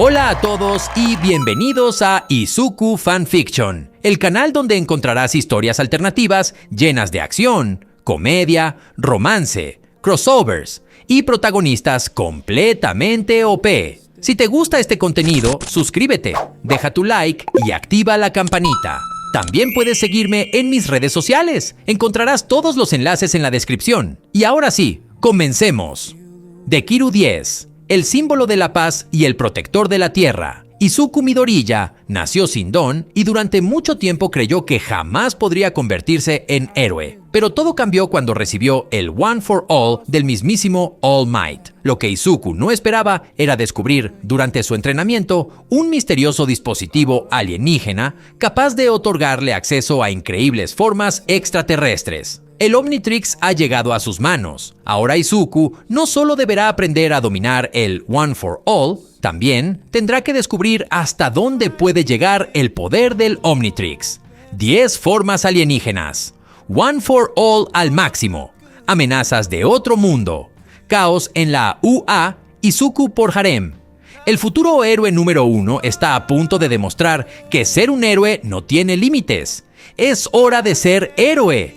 Hola a todos y bienvenidos a Izuku Fanfiction, el canal donde encontrarás historias alternativas llenas de acción, comedia, romance, crossovers y protagonistas completamente OP. Si te gusta este contenido, suscríbete, deja tu like y activa la campanita. También puedes seguirme en mis redes sociales. Encontrarás todos los enlaces en la descripción. Y ahora sí, comencemos. Dekiru 10, el símbolo de la paz y el protector de la tierra. Izuku Midoriya nació sin don y durante mucho tiempo creyó que jamás podría convertirse en héroe. Pero todo cambió cuando recibió el One for All del mismísimo All Might. Lo que Izuku no esperaba era descubrir durante su entrenamiento un misterioso dispositivo alienígena capaz de otorgarle acceso a increíbles formas extraterrestres. El Omnitrix ha llegado a sus manos. Ahora Izuku no solo deberá aprender a dominar el One for All, también tendrá que descubrir hasta dónde puede llegar el poder del Omnitrix. 10 formas alienígenas. One for All al máximo. Amenazas de otro mundo. Caos en la UA. Izuku por Harem. El futuro héroe número 1 está a punto de demostrar que ser un héroe no tiene límites. Es hora de ser héroe.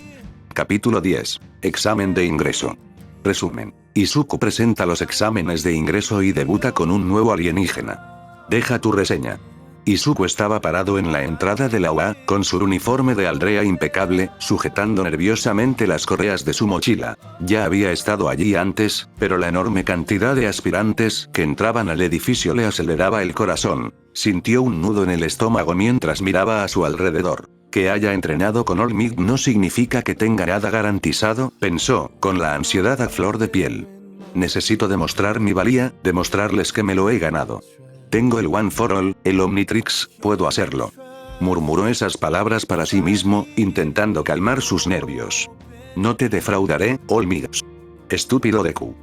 Capítulo 10. Examen de ingreso. Resumen. Izuku presenta los exámenes de ingreso y debuta con un nuevo alienígena. Deja tu reseña. Izuku estaba parado en la entrada de la UA, con su uniforme de aldea impecable, sujetando nerviosamente las correas de su mochila. Ya había estado allí antes, pero la enorme cantidad de aspirantes que entraban al edificio le aceleraba el corazón. Sintió un nudo en el estómago mientras miraba a su alrededor. Que haya entrenado con All Might no significa que tenga nada garantizado, pensó, con la ansiedad a flor de piel. Necesito demostrar mi valía, demostrarles que me lo he ganado. Tengo el One for All, el Omnitrix, puedo hacerlo. Murmuró esas palabras para sí mismo, intentando calmar sus nervios. No te defraudaré, All Might. Estúpido Deku.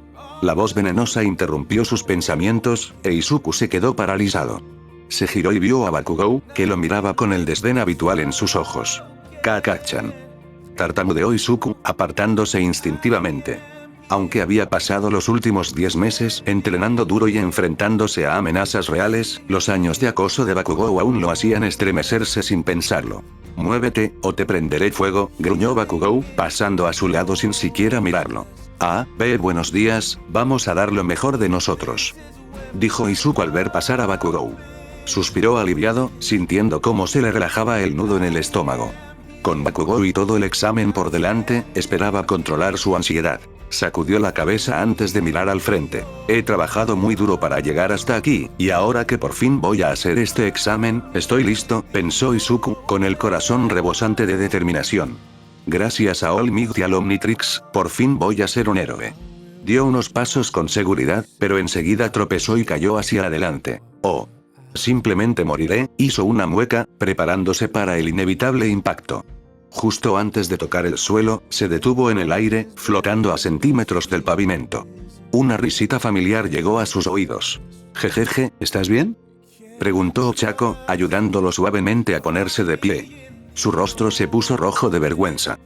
La voz venenosa interrumpió sus pensamientos, e Izuku se quedó paralizado. Se giró y vio a Bakugou, que lo miraba con el desdén habitual en sus ojos. Kaka-chan. Tartamudeó Izuku, apartándose instintivamente. Aunque había pasado los últimos 10 meses entrenando duro y enfrentándose a amenazas reales, los años de acoso de Bakugou aún lo hacían estremecerse sin pensarlo. Muévete, o te prenderé fuego, gruñó Bakugou, pasando a su lado sin siquiera mirarlo. Buenos días, vamos a dar lo mejor de nosotros. Dijo Izuku al ver pasar a Bakugou. Suspiró aliviado, sintiendo cómo se le relajaba el nudo en el estómago. Con Bakugou y todo el examen por delante, esperaba controlar su ansiedad. Sacudió la cabeza antes de mirar al frente. He trabajado muy duro para llegar hasta aquí, y ahora que por fin voy a hacer este examen, estoy listo, pensó Izuku, con el corazón rebosante de determinación. Gracias a All Might y al Omnitrix, por fin voy a ser un héroe. Dio unos pasos con seguridad, pero enseguida tropezó y cayó hacia adelante. Simplemente moriré, hizo una mueca, preparándose para el inevitable impacto. Justo antes de tocar el suelo, se detuvo en el aire, flotando a centímetros del pavimento. Una risita familiar llegó a sus oídos. Jejeje, ¿estás bien? Preguntó Ochako, ayudándolo suavemente a ponerse de pie. Su rostro se puso rojo de vergüenza.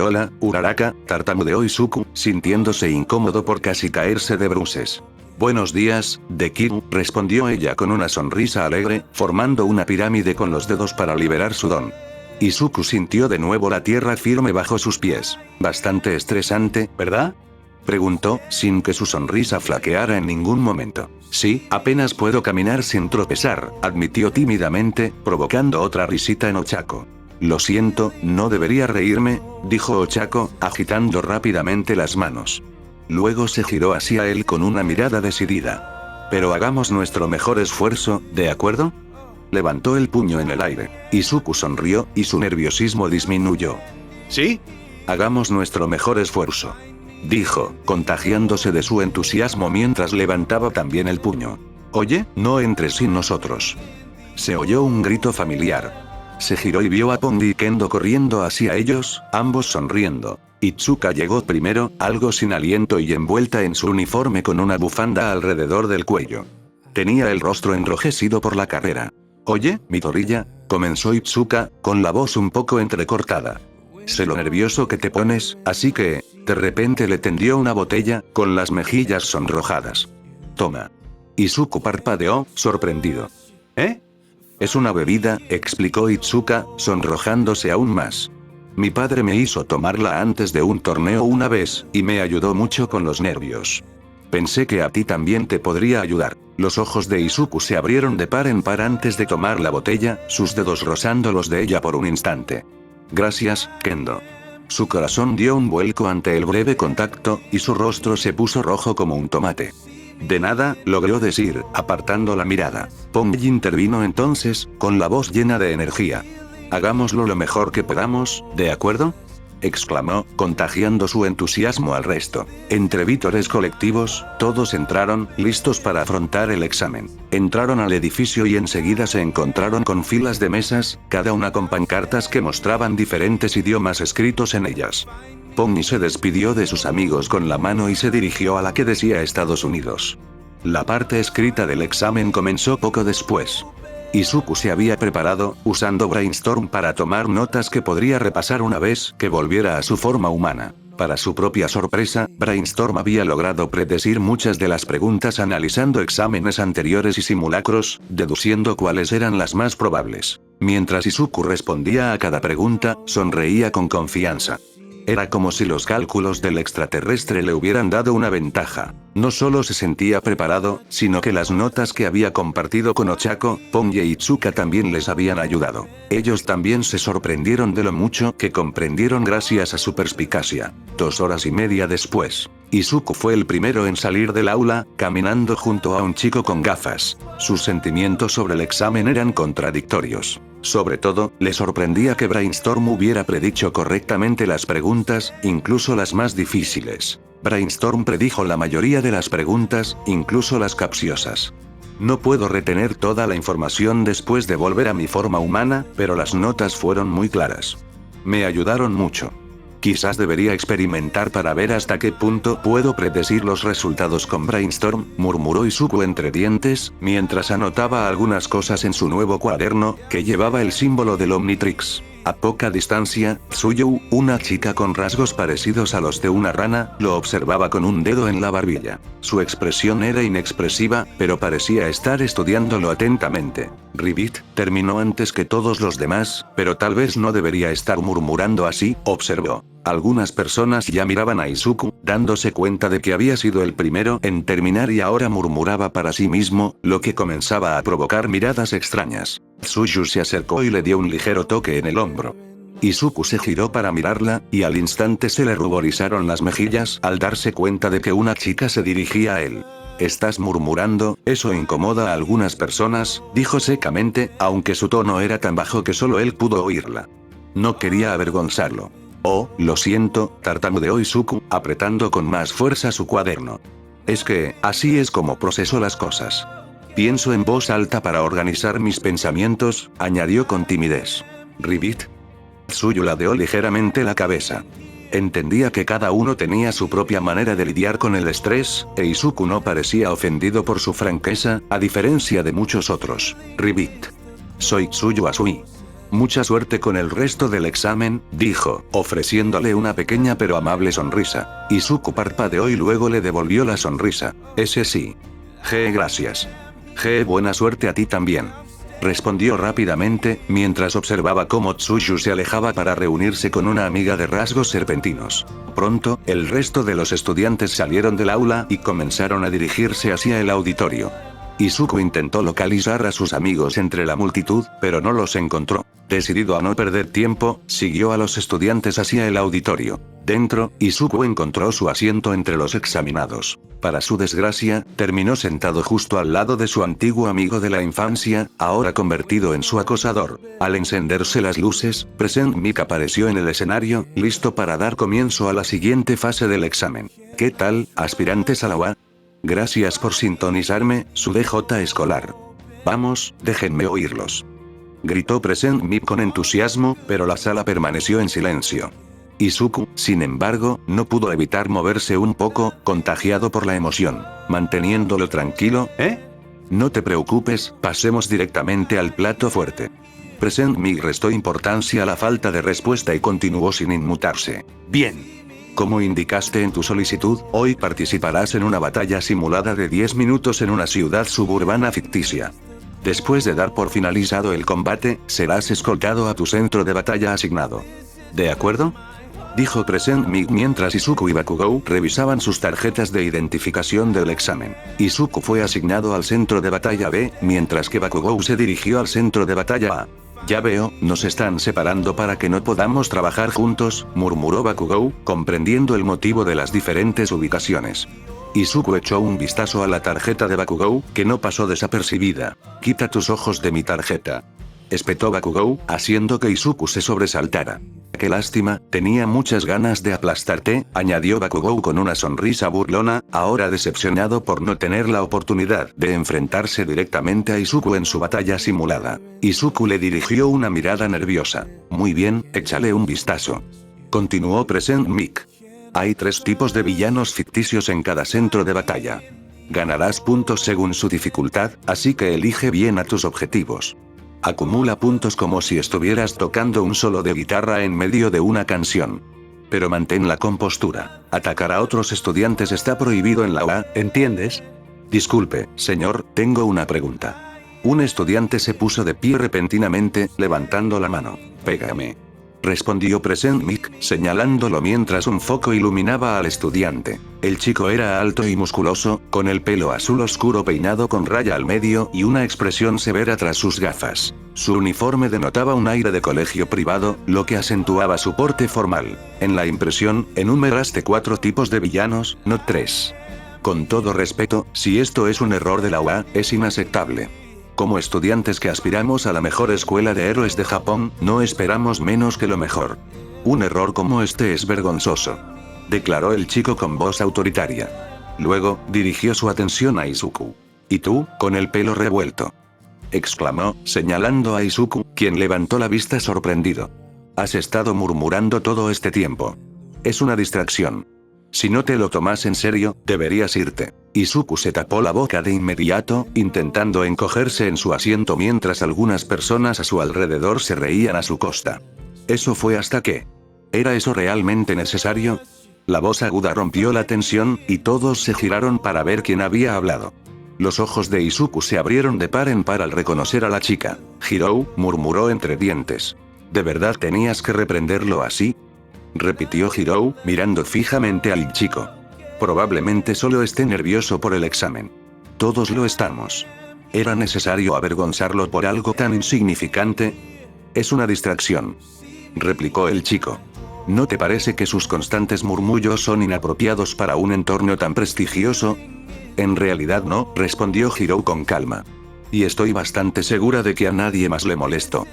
Hola, Uraraka, tartamudeó Izuku, sintiéndose incómodo por casi caerse de bruces. Buenos días, Dekiru, respondió ella con una sonrisa alegre, formando una pirámide con los dedos para liberar su don. Izuku sintió de nuevo la tierra firme bajo sus pies. Bastante estresante, ¿verdad? Preguntó, sin que su sonrisa flaqueara en ningún momento. Sí, apenas puedo caminar sin tropezar, admitió tímidamente, provocando otra risita en Ochako. Lo siento, no debería reírme, dijo Ochako, agitando rápidamente las manos. Luego se giró hacia él con una mirada decidida. Pero hagamos nuestro mejor esfuerzo, ¿de acuerdo? Levantó el puño en el aire. Izuku sonrió, y su nerviosismo disminuyó. ¿Sí? Hagamos nuestro mejor esfuerzo. Dijo, contagiándose de su entusiasmo mientras levantaba también el puño. Oye, no entres sin nosotros. Se oyó un grito familiar. Se giró y vio a Pondi y Kendo corriendo hacia ellos, ambos sonriendo. Itsuka llegó primero, algo sin aliento y envuelta en su uniforme con una bufanda alrededor del cuello. Tenía el rostro enrojecido por la carrera. Oye, Midoriya, comenzó Itsuka, con la voz un poco entrecortada. Sé lo nervioso que te pones, así que, de repente le tendió una botella, con las mejillas sonrojadas. Toma. Izuku parpadeó, sorprendido. ¿Eh? Es una bebida, explicó Itsuka, sonrojándose aún más. Mi padre me hizo tomarla antes de un torneo una vez, y me ayudó mucho con los nervios. Pensé que a ti también te podría ayudar. Los ojos de Izuku se abrieron de par en par antes de tomar la botella, sus dedos rozando los de ella por un instante. Gracias, Kendo. Su corazón dio un vuelco ante el breve contacto, y su rostro se puso rojo como un tomate. De nada, logró decir, apartando la mirada. Pongi intervino entonces, con la voz llena de energía. Hagámoslo lo mejor que podamos, ¿de acuerdo? Exclamó, contagiando su entusiasmo al resto. Entre vítores colectivos, todos entraron, listos para afrontar el examen. Entraron al edificio y enseguida se encontraron con filas de mesas, cada una con pancartas que mostraban diferentes idiomas escritos en ellas. Pongi se despidió de sus amigos con la mano y se dirigió a la que decía Estados Unidos. La parte escrita del examen comenzó poco después. Izuku se había preparado, usando Brainstorm para tomar notas que podría repasar una vez que volviera a su forma humana. Para su propia sorpresa, Brainstorm había logrado predecir muchas de las preguntas analizando exámenes anteriores y simulacros, deduciendo cuáles eran las más probables. Mientras Izuku respondía a cada pregunta, sonreía con confianza. Era como si los cálculos del extraterrestre le hubieran dado una ventaja. No solo se sentía preparado, sino que las notas que había compartido con Ochako, Pongi e Itsuka también les habían ayudado. Ellos también se sorprendieron de lo mucho que comprendieron gracias a su perspicacia. 2 horas y media después, Izuku fue el primero en salir del aula, caminando junto a un chico con gafas. Sus sentimientos sobre el examen eran contradictorios. Sobre todo, le sorprendía que Brainstorm hubiera predicho correctamente las preguntas, incluso las más difíciles. Brainstorm predijo la mayoría de las preguntas, incluso las capciosas. No puedo retener toda la información después de volver a mi forma humana, pero las notas fueron muy claras. Me ayudaron mucho. Quizás debería experimentar para ver hasta qué punto puedo predecir los resultados con Brainstorm, murmuró Izuku entre dientes, mientras anotaba algunas cosas en su nuevo cuaderno, que llevaba el símbolo del Omnitrix. A poca distancia, Tsuyou, una chica con rasgos parecidos a los de una rana, lo observaba con un dedo en la barbilla. Su expresión era inexpresiva, pero parecía estar estudiándolo atentamente. Ribbit terminó antes que todos los demás, pero tal vez no debería estar murmurando así, observó. Algunas personas ya miraban a Izuku, dándose cuenta de que había sido el primero en terminar y ahora murmuraba para sí mismo, lo que comenzaba a provocar miradas extrañas. Tsuyu se acercó y le dio un ligero toque en el hombro. Izuku se giró para mirarla, y al instante se le ruborizaron las mejillas al darse cuenta de que una chica se dirigía a él. «Estás murmurando, eso incomoda a algunas personas», dijo secamente, aunque su tono era tan bajo que solo él pudo oírla. No quería avergonzarlo. «Oh, lo siento», tartamudeó Izuku, apretando con más fuerza su cuaderno. «Es que, así es como proceso las cosas. Pienso en voz alta para organizar mis pensamientos», añadió con timidez. «Ribbit». Tsuyu ladeó ligeramente la cabeza. Entendía que cada uno tenía su propia manera de lidiar con el estrés, e Izuku no parecía ofendido por su franqueza, a diferencia de muchos otros. «Ribbit. Soy Tsuyu Asui. Mucha suerte con el resto del examen», dijo, ofreciéndole una pequeña pero amable sonrisa. Izuku parpadeó y luego le devolvió la sonrisa. «Ese sí. Gracias». «Buena suerte a ti también», respondió rápidamente, mientras observaba cómo Tsuyu se alejaba para reunirse con una amiga de rasgos serpentinos. Pronto, el resto de los estudiantes salieron del aula y comenzaron a dirigirse hacia el auditorio. Izuku intentó localizar a sus amigos entre la multitud, pero no los encontró. Decidido a no perder tiempo, siguió a los estudiantes hacia el auditorio. Dentro, Izuku encontró su asiento entre los examinados. Para su desgracia, terminó sentado justo al lado de su antiguo amigo de la infancia, ahora convertido en su acosador. Al encenderse las luces, Present Mic apareció en el escenario, listo para dar comienzo a la siguiente fase del examen. «¿Qué tal, aspirantes a la UA? Gracias por sintonizarme, su DJ escolar. Vamos, déjenme oírlos», gritó Present Mic con entusiasmo, pero la sala permaneció en silencio. Izuku, sin embargo, no pudo evitar moverse un poco, contagiado por la emoción. Manteniéndolo tranquilo, «No te preocupes, pasemos directamente al plato fuerte». Present Mic restó importancia a la falta de respuesta y continuó sin inmutarse. «Bien. Como indicaste en tu solicitud, hoy participarás en una batalla simulada de 10 minutos en una ciudad suburbana ficticia. Después de dar por finalizado el combate, serás escoltado a tu centro de batalla asignado. ¿De acuerdo?, dijo Present Mic mientras Izuku y Bakugou revisaban sus tarjetas de identificación del examen. Izuku fue asignado al centro de batalla B, mientras que Bakugou se dirigió al centro de batalla A. Ya veo, nos están separando para que no podamos trabajar juntos, murmuró Bakugou, comprendiendo el motivo de las diferentes ubicaciones. Izuku echó un vistazo a la tarjeta de Bakugou, que no pasó desapercibida. Quita tus ojos de mi tarjeta, espetó Bakugou, haciendo que Izuku se sobresaltara. Qué lástima, tenía muchas ganas de aplastarte, añadió Bakugou con una sonrisa burlona, ahora decepcionado por no tener la oportunidad de enfrentarse directamente a Izuku en su batalla simulada. Izuku le dirigió una mirada nerviosa. Muy bien, échale un vistazo, continuó Present Mic. Hay 3 tipos de villanos ficticios en cada centro de batalla. Ganarás puntos según su dificultad, así que elige bien a tus objetivos. Acumula puntos como si estuvieras tocando un solo de guitarra en medio de una canción. Pero mantén la compostura. Atacar a otros estudiantes está prohibido en la UA, ¿entiendes? Disculpe, señor, tengo una pregunta. Un estudiante se puso de pie repentinamente, levantando la mano. Pégame, respondió Present Mic, señalándolo mientras un foco iluminaba al estudiante. El chico era alto y musculoso, con el pelo azul oscuro peinado con raya al medio y una expresión severa tras sus gafas. Su uniforme denotaba un aire de colegio privado, lo que acentuaba su porte formal. En la impresión, enumeraste 4 tipos de villanos, no 3. Con todo respeto, si esto es un error de la UA, es inaceptable. Como estudiantes que aspiramos a la mejor escuela de héroes de Japón, no esperamos menos que lo mejor. Un error como este es vergonzoso, declaró el chico con voz autoritaria. Luego, dirigió su atención a Izuku. ¿Y tú, con el pelo revuelto?, exclamó, señalando a Izuku, quien levantó la vista sorprendido. Has estado murmurando todo este tiempo. Es una distracción. Si no te lo tomas en serio, deberías irte. Izuku se tapó la boca de inmediato, intentando encogerse en su asiento mientras algunas personas a su alrededor se reían a su costa. Eso fue hasta que... ¿Era eso realmente necesario? La voz aguda rompió la tensión, y todos se giraron para ver quién había hablado. Los ojos de Izuku se abrieron de par en par al reconocer a la chica. Hirou, murmuró entre dientes. ¿De verdad tenías que reprenderlo así?, repitió Hirou, mirando fijamente al chico. Probablemente solo esté nervioso por el examen. Todos lo estamos. ¿Era necesario avergonzarlo por algo tan insignificante? Es una distracción, replicó el chico. ¿No te parece que sus constantes murmullos son inapropiados para un entorno tan prestigioso? En realidad no, respondió Hirou con calma. Y estoy bastante segura de que a nadie más le molesto.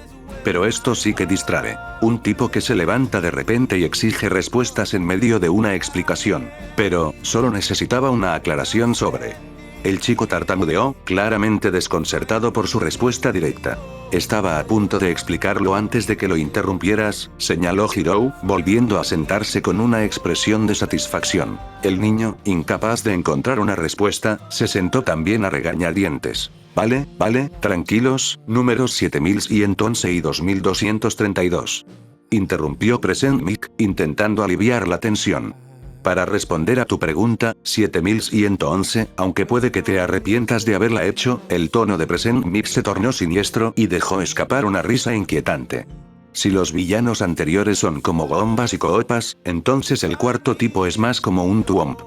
Pero esto sí que distrae. Un tipo que se levanta de repente y exige respuestas en medio de una explicación. Pero, solo necesitaba una aclaración sobre... El chico tartamudeó, claramente desconcertado por su respuesta directa. Estaba a punto de explicarlo antes de que lo interrumpieras, señaló Hirou, volviendo a sentarse con una expresión de satisfacción. El niño, incapaz de encontrar una respuesta, se sentó también a regañadientes. Vale, tranquilos, números 7111 y 2232. Interrumpió Present Mic, intentando aliviar la tensión. Para responder a tu pregunta, 7111, aunque puede que te arrepientas de haberla hecho, el tono de Present Mic se tornó siniestro y dejó escapar una risa inquietante. Si los villanos anteriores son como bombas y copas, entonces el cuarto tipo es más como un Twomp.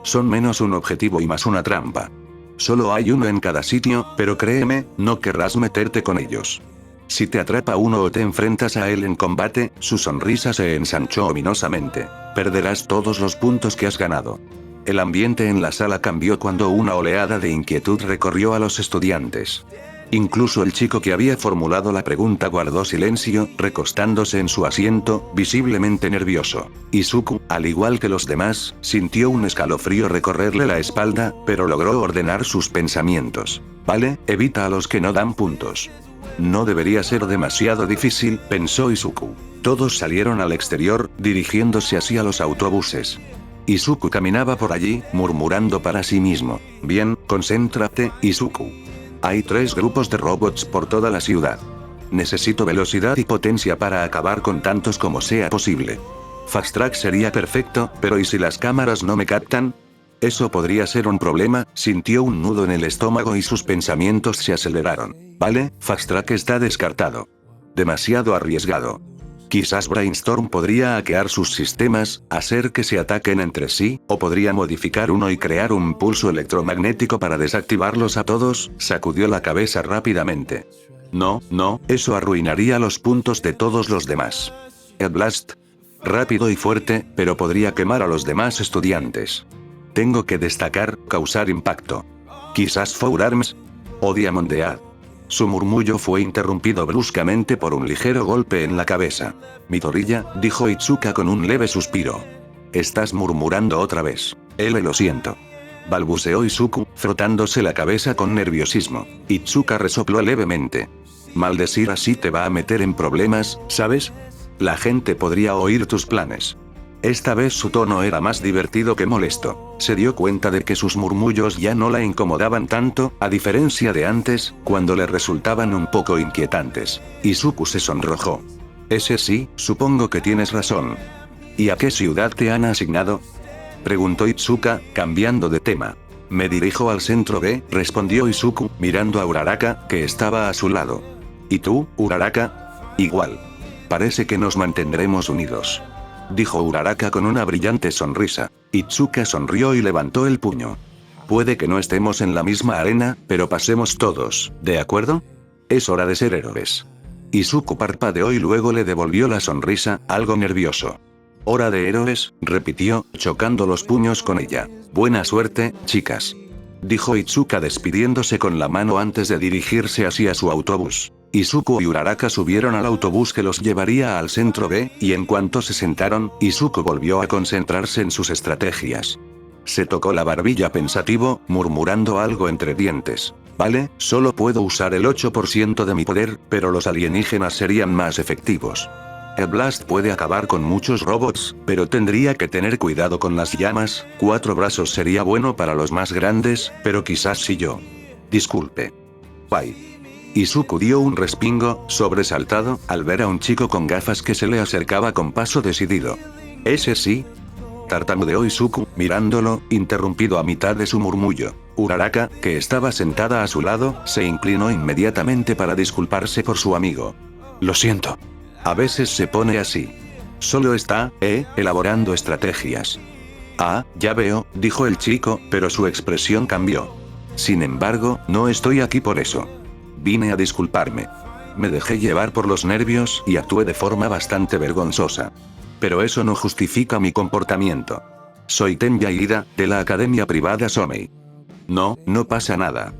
Son menos un objetivo y más una trampa. Solo hay uno en cada sitio, pero créeme, no querrás meterte con ellos. Si te atrapa uno o te enfrentas a él en combate, su sonrisa se ensanchó ominosamente. Perderás todos los puntos que has ganado. El ambiente en la sala cambió cuando una oleada de inquietud recorrió a los estudiantes. Incluso el chico que había formulado la pregunta guardó silencio, recostándose en su asiento, visiblemente nervioso. Izuku, al igual que los demás, sintió un escalofrío recorrerle la espalda, pero logró ordenar sus pensamientos. Vale, evita a los que no dan puntos. No debería ser demasiado difícil, pensó Izuku. Todos salieron al exterior, dirigiéndose hacia los autobuses. Izuku caminaba por allí, murmurando para sí mismo. Bien, concéntrate, Izuku. Hay 3 grupos de robots por toda la ciudad. Necesito velocidad y potencia para acabar con tantos como sea posible. Fast Track sería perfecto, pero ¿y si las cámaras no me captan? Eso podría ser un problema. Sintió un nudo en el estómago y sus pensamientos se aceleraron. Vale, Fast Track está descartado. Demasiado arriesgado. Quizás Brainstorm podría hackear sus sistemas, hacer que se ataquen entre sí, o podría modificar uno y crear un pulso electromagnético para desactivarlos a todos. Sacudió la cabeza rápidamente. No, eso arruinaría los puntos de todos los demás. El Blast. Rápido y fuerte, pero podría quemar a los demás estudiantes. Tengo que destacar, causar impacto. Quizás Forearms. O Diamondead. Su murmullo fue interrumpido bruscamente por un ligero golpe en la cabeza. Midoriya, dijo Itsuka con un leve suspiro. Estás murmurando otra vez. Lo siento. Balbuceó Izuku, frotándose la cabeza con nerviosismo. Itsuka resopló levemente. Maldecir así te va a meter en problemas, ¿sabes? La gente podría oír tus planes. Esta vez su tono era más divertido que molesto. Se dio cuenta de que sus murmullos ya no la incomodaban tanto, a diferencia de antes, cuando le resultaban un poco inquietantes. Izuku se sonrojó. Ese sí, supongo que tienes razón. ¿Y a qué ciudad te han asignado? Preguntó Itsuka, cambiando de tema. Me dirijo al centro B, respondió Izuku, mirando a Uraraka, que estaba a su lado. ¿Y tú, Uraraka? Igual. Parece que nos mantendremos unidos. Dijo Uraraka con una brillante sonrisa. Itsuka sonrió y levantó el puño. Puede que no estemos en la misma arena, pero pasemos todos, ¿de acuerdo? Es hora de ser héroes. Izuku parpadeó y luego le devolvió la sonrisa, algo nervioso. Hora de héroes, repitió, chocando los puños con ella. Buena suerte, chicas. Dijo Itsuka despidiéndose con la mano antes de dirigirse hacia su autobús. Izuku y Uraraka subieron al autobús que los llevaría al centro B, y en cuanto se sentaron, Izuku volvió a concentrarse en sus estrategias. Se tocó la barbilla pensativo, murmurando algo entre dientes. Vale, solo puedo usar el 8% de mi poder, pero los alienígenas serían más efectivos. El Blast puede acabar con muchos robots, pero tendría que tener cuidado con las llamas. 4 brazos sería bueno para los más grandes, pero quizás si yo. Disculpe. Bye. Izuku dio un respingo, sobresaltado, al ver a un chico con gafas que se le acercaba con paso decidido. ¿Ese sí? Tartamudeó Izuku, mirándolo, interrumpido a mitad de su murmullo. Uraraka, que estaba sentada a su lado, se inclinó inmediatamente para disculparse por su amigo. Lo siento. A veces se pone así. Solo está, elaborando estrategias. Ah, ya veo, dijo el chico, pero su expresión cambió. Sin embargo, no estoy aquí por eso. Vine a disculparme. Me dejé llevar por los nervios y actué de forma bastante vergonzosa. Pero eso no justifica mi comportamiento. Soy Tenya Ida, de la academia privada Somei. No pasa nada.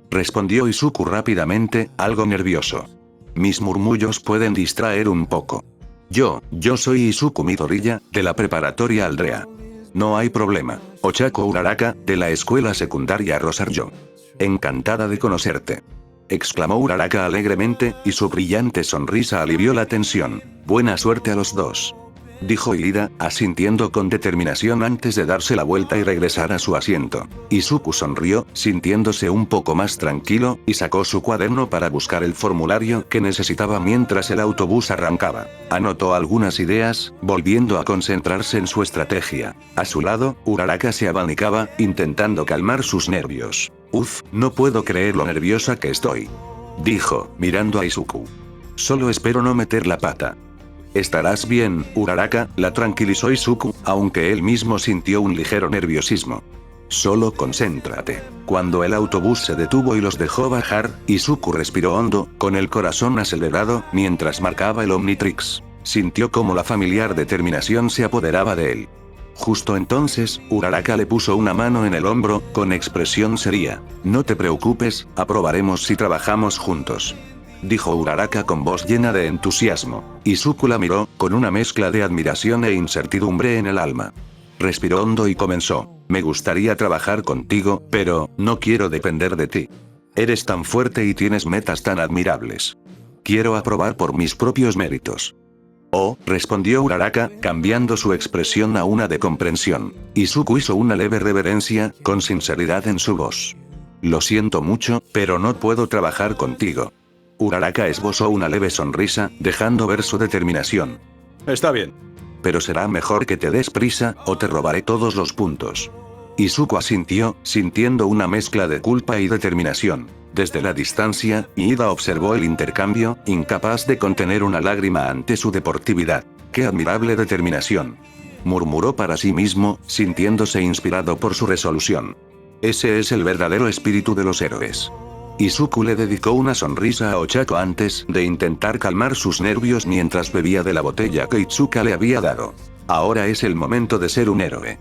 Respondió Izuku rápidamente, algo nervioso. Mis murmullos pueden distraer un poco. Yo soy Izuku Midoriya, de la preparatoria Aldrea. No hay problema. Ochako Uraraka, de la escuela secundaria Rosarjo. Encantada de conocerte. Exclamó Uraraka alegremente, y su brillante sonrisa alivió la tensión. Buena suerte a los dos. Dijo Ida, asintiendo con determinación antes de darse la vuelta y regresar a su asiento. Izuku sonrió, sintiéndose un poco más tranquilo, y sacó su cuaderno para buscar el formulario que necesitaba mientras el autobús arrancaba. Anotó algunas ideas, volviendo a concentrarse en su estrategia. A su lado, Uraraka se abanicaba, intentando calmar sus nervios. No puedo creer lo nerviosa que estoy. Dijo, mirando a Izuku. Solo espero no meter la pata. Estarás bien, Uraraka, la tranquilizó Izuku, aunque él mismo sintió un ligero nerviosismo. Solo concéntrate. Cuando el autobús se detuvo y los dejó bajar, Izuku respiró hondo, con el corazón acelerado, mientras marcaba el Omnitrix. Sintió como la familiar determinación se apoderaba de él. Justo entonces, Uraraka le puso una mano en el hombro, con expresión seria. No te preocupes, aprobaremos si trabajamos juntos. Dijo Uraraka con voz llena de entusiasmo. Izuku la miró, con una mezcla de admiración e incertidumbre en el alma. Respiró hondo y comenzó. Me gustaría trabajar contigo, pero no quiero depender de ti. Eres tan fuerte y tienes metas tan admirables. Quiero aprobar por mis propios méritos. Oh, respondió Uraraka, cambiando su expresión a una de comprensión. Izuku hizo una leve reverencia, con sinceridad en su voz. Lo siento mucho, pero no puedo trabajar contigo. Uraraka esbozó una leve sonrisa, dejando ver su determinación. Está bien. Pero será mejor que te des prisa, o te robaré todos los puntos. Izuku asintió, sintiendo una mezcla de culpa y determinación. Desde la distancia, Ida observó el intercambio, incapaz de contener una lágrima ante su deportividad. ¡Qué admirable determinación!, murmuró para sí mismo, sintiéndose inspirado por su resolución. Ese es el verdadero espíritu de los héroes. Izuku le dedicó una sonrisa a Ochako antes de intentar calmar sus nervios mientras bebía de la botella que Itsuka le había dado. Ahora es el momento de ser un héroe,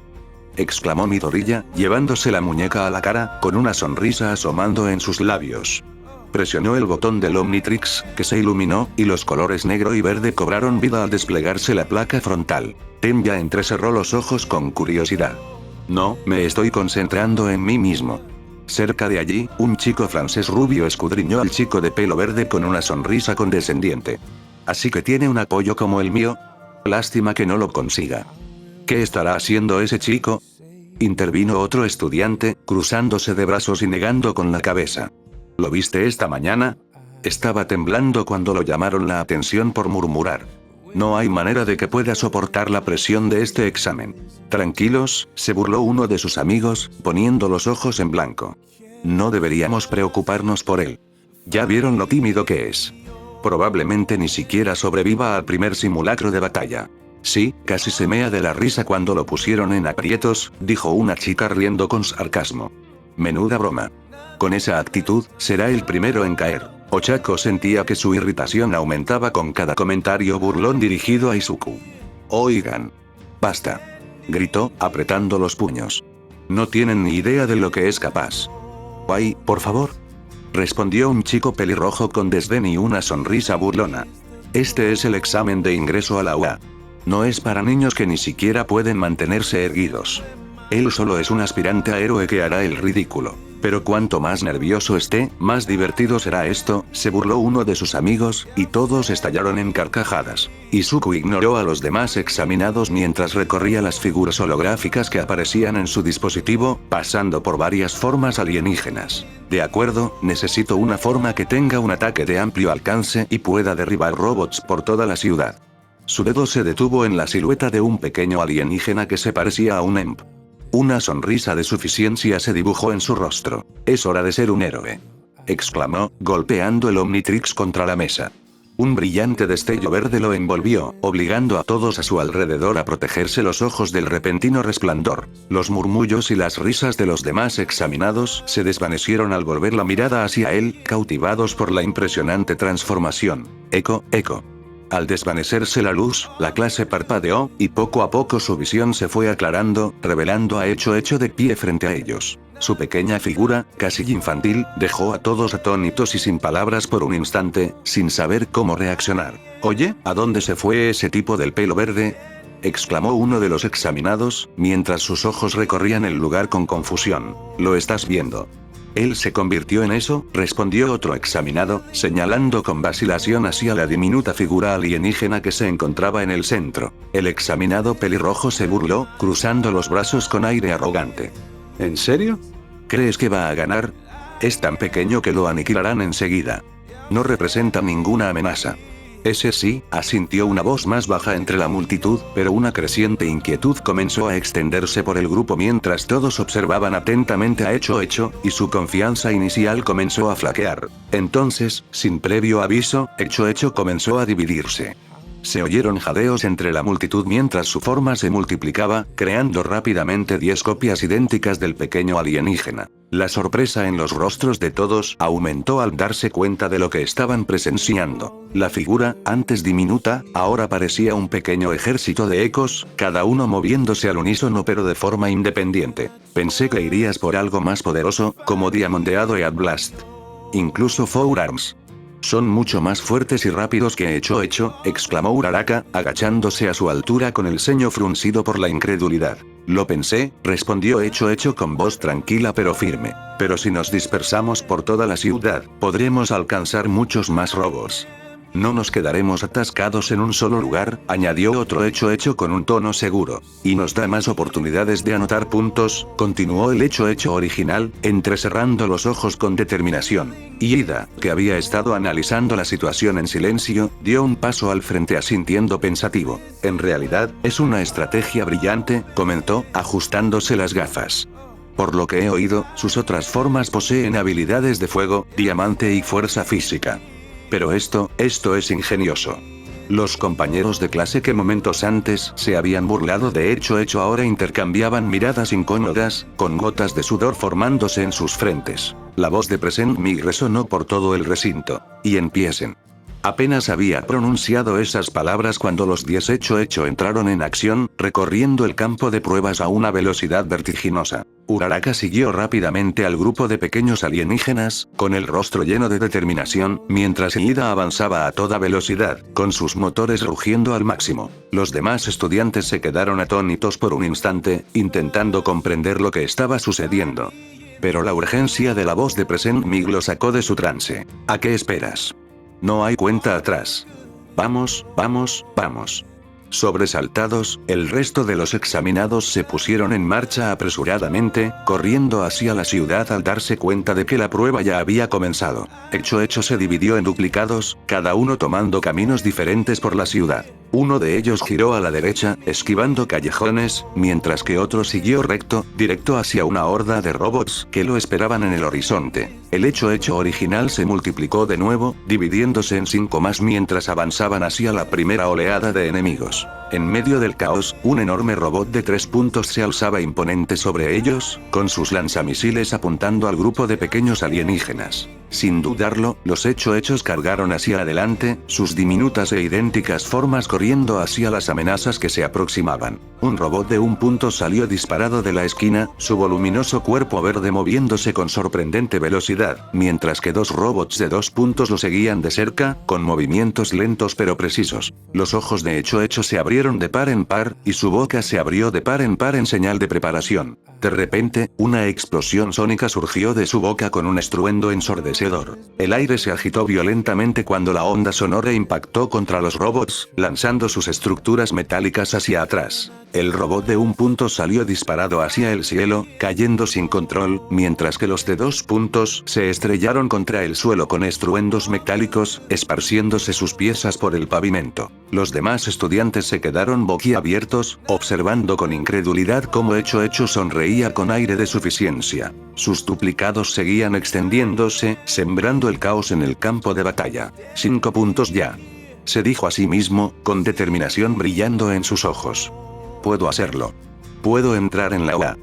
exclamó Midoriya, llevándose la muñeca a la cara, con una sonrisa asomando en sus labios. Presionó el botón del Omnitrix, que se iluminó, y los colores negro y verde cobraron vida al desplegarse la placa frontal. Tenya entrecerró los ojos con curiosidad. No, me estoy concentrando en mí mismo. Cerca de allí, un chico francés rubio escudriñó al chico de pelo verde con una sonrisa condescendiente. Así que tiene un apoyo como el mío. Lástima que no lo consiga. ¿Qué estará haciendo ese chico?, intervino otro estudiante, cruzándose de brazos y negando con la cabeza. ¿Lo viste esta mañana? Estaba temblando cuando lo llamaron la atención por murmurar. No hay manera de que pueda soportar la presión de este examen. Tranquilos, se burló uno de sus amigos, poniendo los ojos en blanco. No deberíamos preocuparnos por él. Ya vieron lo tímido que es. Probablemente ni siquiera sobreviva al primer simulacro de batalla. Sí, casi se mea de la risa cuando lo pusieron en aprietos, dijo una chica riendo con sarcasmo. Menuda broma. Con esa actitud, será el primero en caer. Ochako sentía que su irritación aumentaba con cada comentario burlón dirigido a Izuku. Oigan. Basta. Gritó, apretando los puños. No tienen ni idea de lo que es capaz. Ay, por favor. Respondió un chico pelirrojo con desdén y una sonrisa burlona. Este es el examen de ingreso a la UA. No es para niños que ni siquiera pueden mantenerse erguidos. Él solo es un aspirante a héroe que hará el ridículo. Pero cuanto más nervioso esté, más divertido será esto, se burló uno de sus amigos, y todos estallaron en carcajadas. Izuku ignoró a los demás examinados mientras recorría las figuras holográficas que aparecían en su dispositivo, pasando por varias formas alienígenas. De acuerdo, necesito una forma que tenga un ataque de amplio alcance y pueda derribar robots por toda la ciudad. Su dedo se detuvo en la silueta de un pequeño alienígena que se parecía a un EMP. Una sonrisa de suficiencia se dibujó en su rostro. Es hora de ser un héroe, exclamó, golpeando el Omnitrix contra la mesa. Un brillante destello verde lo envolvió, obligando a todos a su alrededor a protegerse los ojos del repentino resplandor. Los murmullos y las risas de los demás examinados se desvanecieron al volver la mirada hacia él, cautivados por la impresionante transformación. Eco. Al desvanecerse la luz, la clase parpadeó, y poco a poco su visión se fue aclarando, revelando a Hecho de pie frente a ellos. Su pequeña figura, casi infantil, dejó a todos atónitos y sin palabras por un instante, sin saber cómo reaccionar. «Oye, ¿a dónde se fue ese tipo del pelo verde?», exclamó uno de los examinados, mientras sus ojos recorrían el lugar con confusión. «¿Lo estás viendo?». «Él se convirtió en eso», respondió otro examinado, señalando con vacilación hacia la diminuta figura alienígena que se encontraba en el centro. El examinado pelirrojo se burló, cruzando los brazos con aire arrogante. «¿En serio? ¿Crees que va a ganar? Es tan pequeño que lo aniquilarán enseguida. No representa ninguna amenaza». «Ese sí», asintió una voz más baja entre la multitud, pero una creciente inquietud comenzó a extenderse por el grupo mientras todos observaban atentamente a Hecho, y su confianza inicial comenzó a flaquear. Entonces, sin previo aviso, Hecho comenzó a dividirse. Se oyeron jadeos entre la multitud mientras su forma se multiplicaba, creando rápidamente 10 copias idénticas del pequeño alienígena. La sorpresa en los rostros de todos aumentó al darse cuenta de lo que estaban presenciando. La figura, antes diminuta, ahora parecía un pequeño ejército de ecos, cada uno moviéndose al unísono pero de forma independiente. «Pensé que irías por algo más poderoso, como Diamondeado y Blast. Incluso Four Arms. Son mucho más fuertes y rápidos que Hecho», exclamó Uraraka, agachándose a su altura con el ceño fruncido por la incredulidad. «Lo pensé», respondió Hecho con voz tranquila pero firme. «Pero si nos dispersamos por toda la ciudad, podremos alcanzar muchos más robots». No nos quedaremos atascados en un solo lugar, añadió otro hecho con un tono seguro. Y nos da más oportunidades de anotar puntos, continuó el hecho original, entrecerrando los ojos con determinación. Y Ida, que había estado analizando la situación en silencio, dio un paso al frente asintiendo pensativo. En realidad, es una estrategia brillante, comentó, ajustándose las gafas. Por lo que he oído, sus otras formas poseen habilidades de fuego, diamante y fuerza física. Pero esto es ingenioso. Los compañeros de clase que momentos antes se habían burlado de hecho ahora intercambiaban miradas incómodas, con gotas de sudor formándose en sus frentes. La voz de Present Mig resonó por todo el recinto. Y empiecen. Apenas había pronunciado esas palabras cuando los 10 hecho entraron en acción, recorriendo el campo de pruebas a una velocidad vertiginosa. Uraraka siguió rápidamente al grupo de pequeños alienígenas, con el rostro lleno de determinación, mientras Ida avanzaba a toda velocidad, con sus motores rugiendo al máximo. Los demás estudiantes se quedaron atónitos por un instante, intentando comprender lo que estaba sucediendo. Pero la urgencia de la voz de Present Mig lo sacó de su trance. ¿A qué esperas? No hay cuenta atrás. Vamos, vamos, vamos. Sobresaltados, el resto de los examinados se pusieron en marcha apresuradamente, corriendo hacia la ciudad al darse cuenta de que la prueba ya había comenzado. Hecho se dividió en duplicados, cada uno tomando caminos diferentes por la ciudad. Uno de ellos giró a la derecha, esquivando callejones, mientras que otro siguió recto, directo hacia una horda de robots que lo esperaban en el horizonte. El hecho original se multiplicó de nuevo, dividiéndose en 5 más mientras avanzaban hacia la primera oleada de enemigos. En medio del caos, un enorme robot de 3 puntos se alzaba imponente sobre ellos, con sus lanzamisiles apuntando al grupo de pequeños alienígenas. Sin dudarlo, los hechos cargaron hacia adelante, sus diminutas e idénticas formas corriendo hacia las amenazas que se aproximaban. Un robot de 1 punto salió disparado de la esquina, su voluminoso cuerpo verde moviéndose con sorprendente velocidad, mientras que 2 robots de 2 puntos lo seguían de cerca, con movimientos lentos pero precisos. Los ojos de hecho se abrieron de par en par, y su boca se abrió de par en señal de preparación. De repente, una explosión sónica surgió de su boca con un estruendo ensordecedor. El aire se agitó violentamente cuando la onda sonora impactó contra los robots, lanzando sus estructuras metálicas hacia atrás. El robot de 1 punto salió disparado hacia el cielo, cayendo sin control, mientras que los de 2 puntos se estrellaron contra el suelo con estruendos metálicos, esparciéndose sus piezas por el pavimento. Los demás estudiantes se quedaron boquiabiertos, observando con incredulidad cómo hecho sonreía con aire de suficiencia. Sus duplicados seguían extendiéndose, sembrando el caos en el campo de batalla. 5 puntos ya. Se dijo a sí mismo, con determinación brillando en sus ojos. Puedo hacerlo. Puedo entrar en la OA.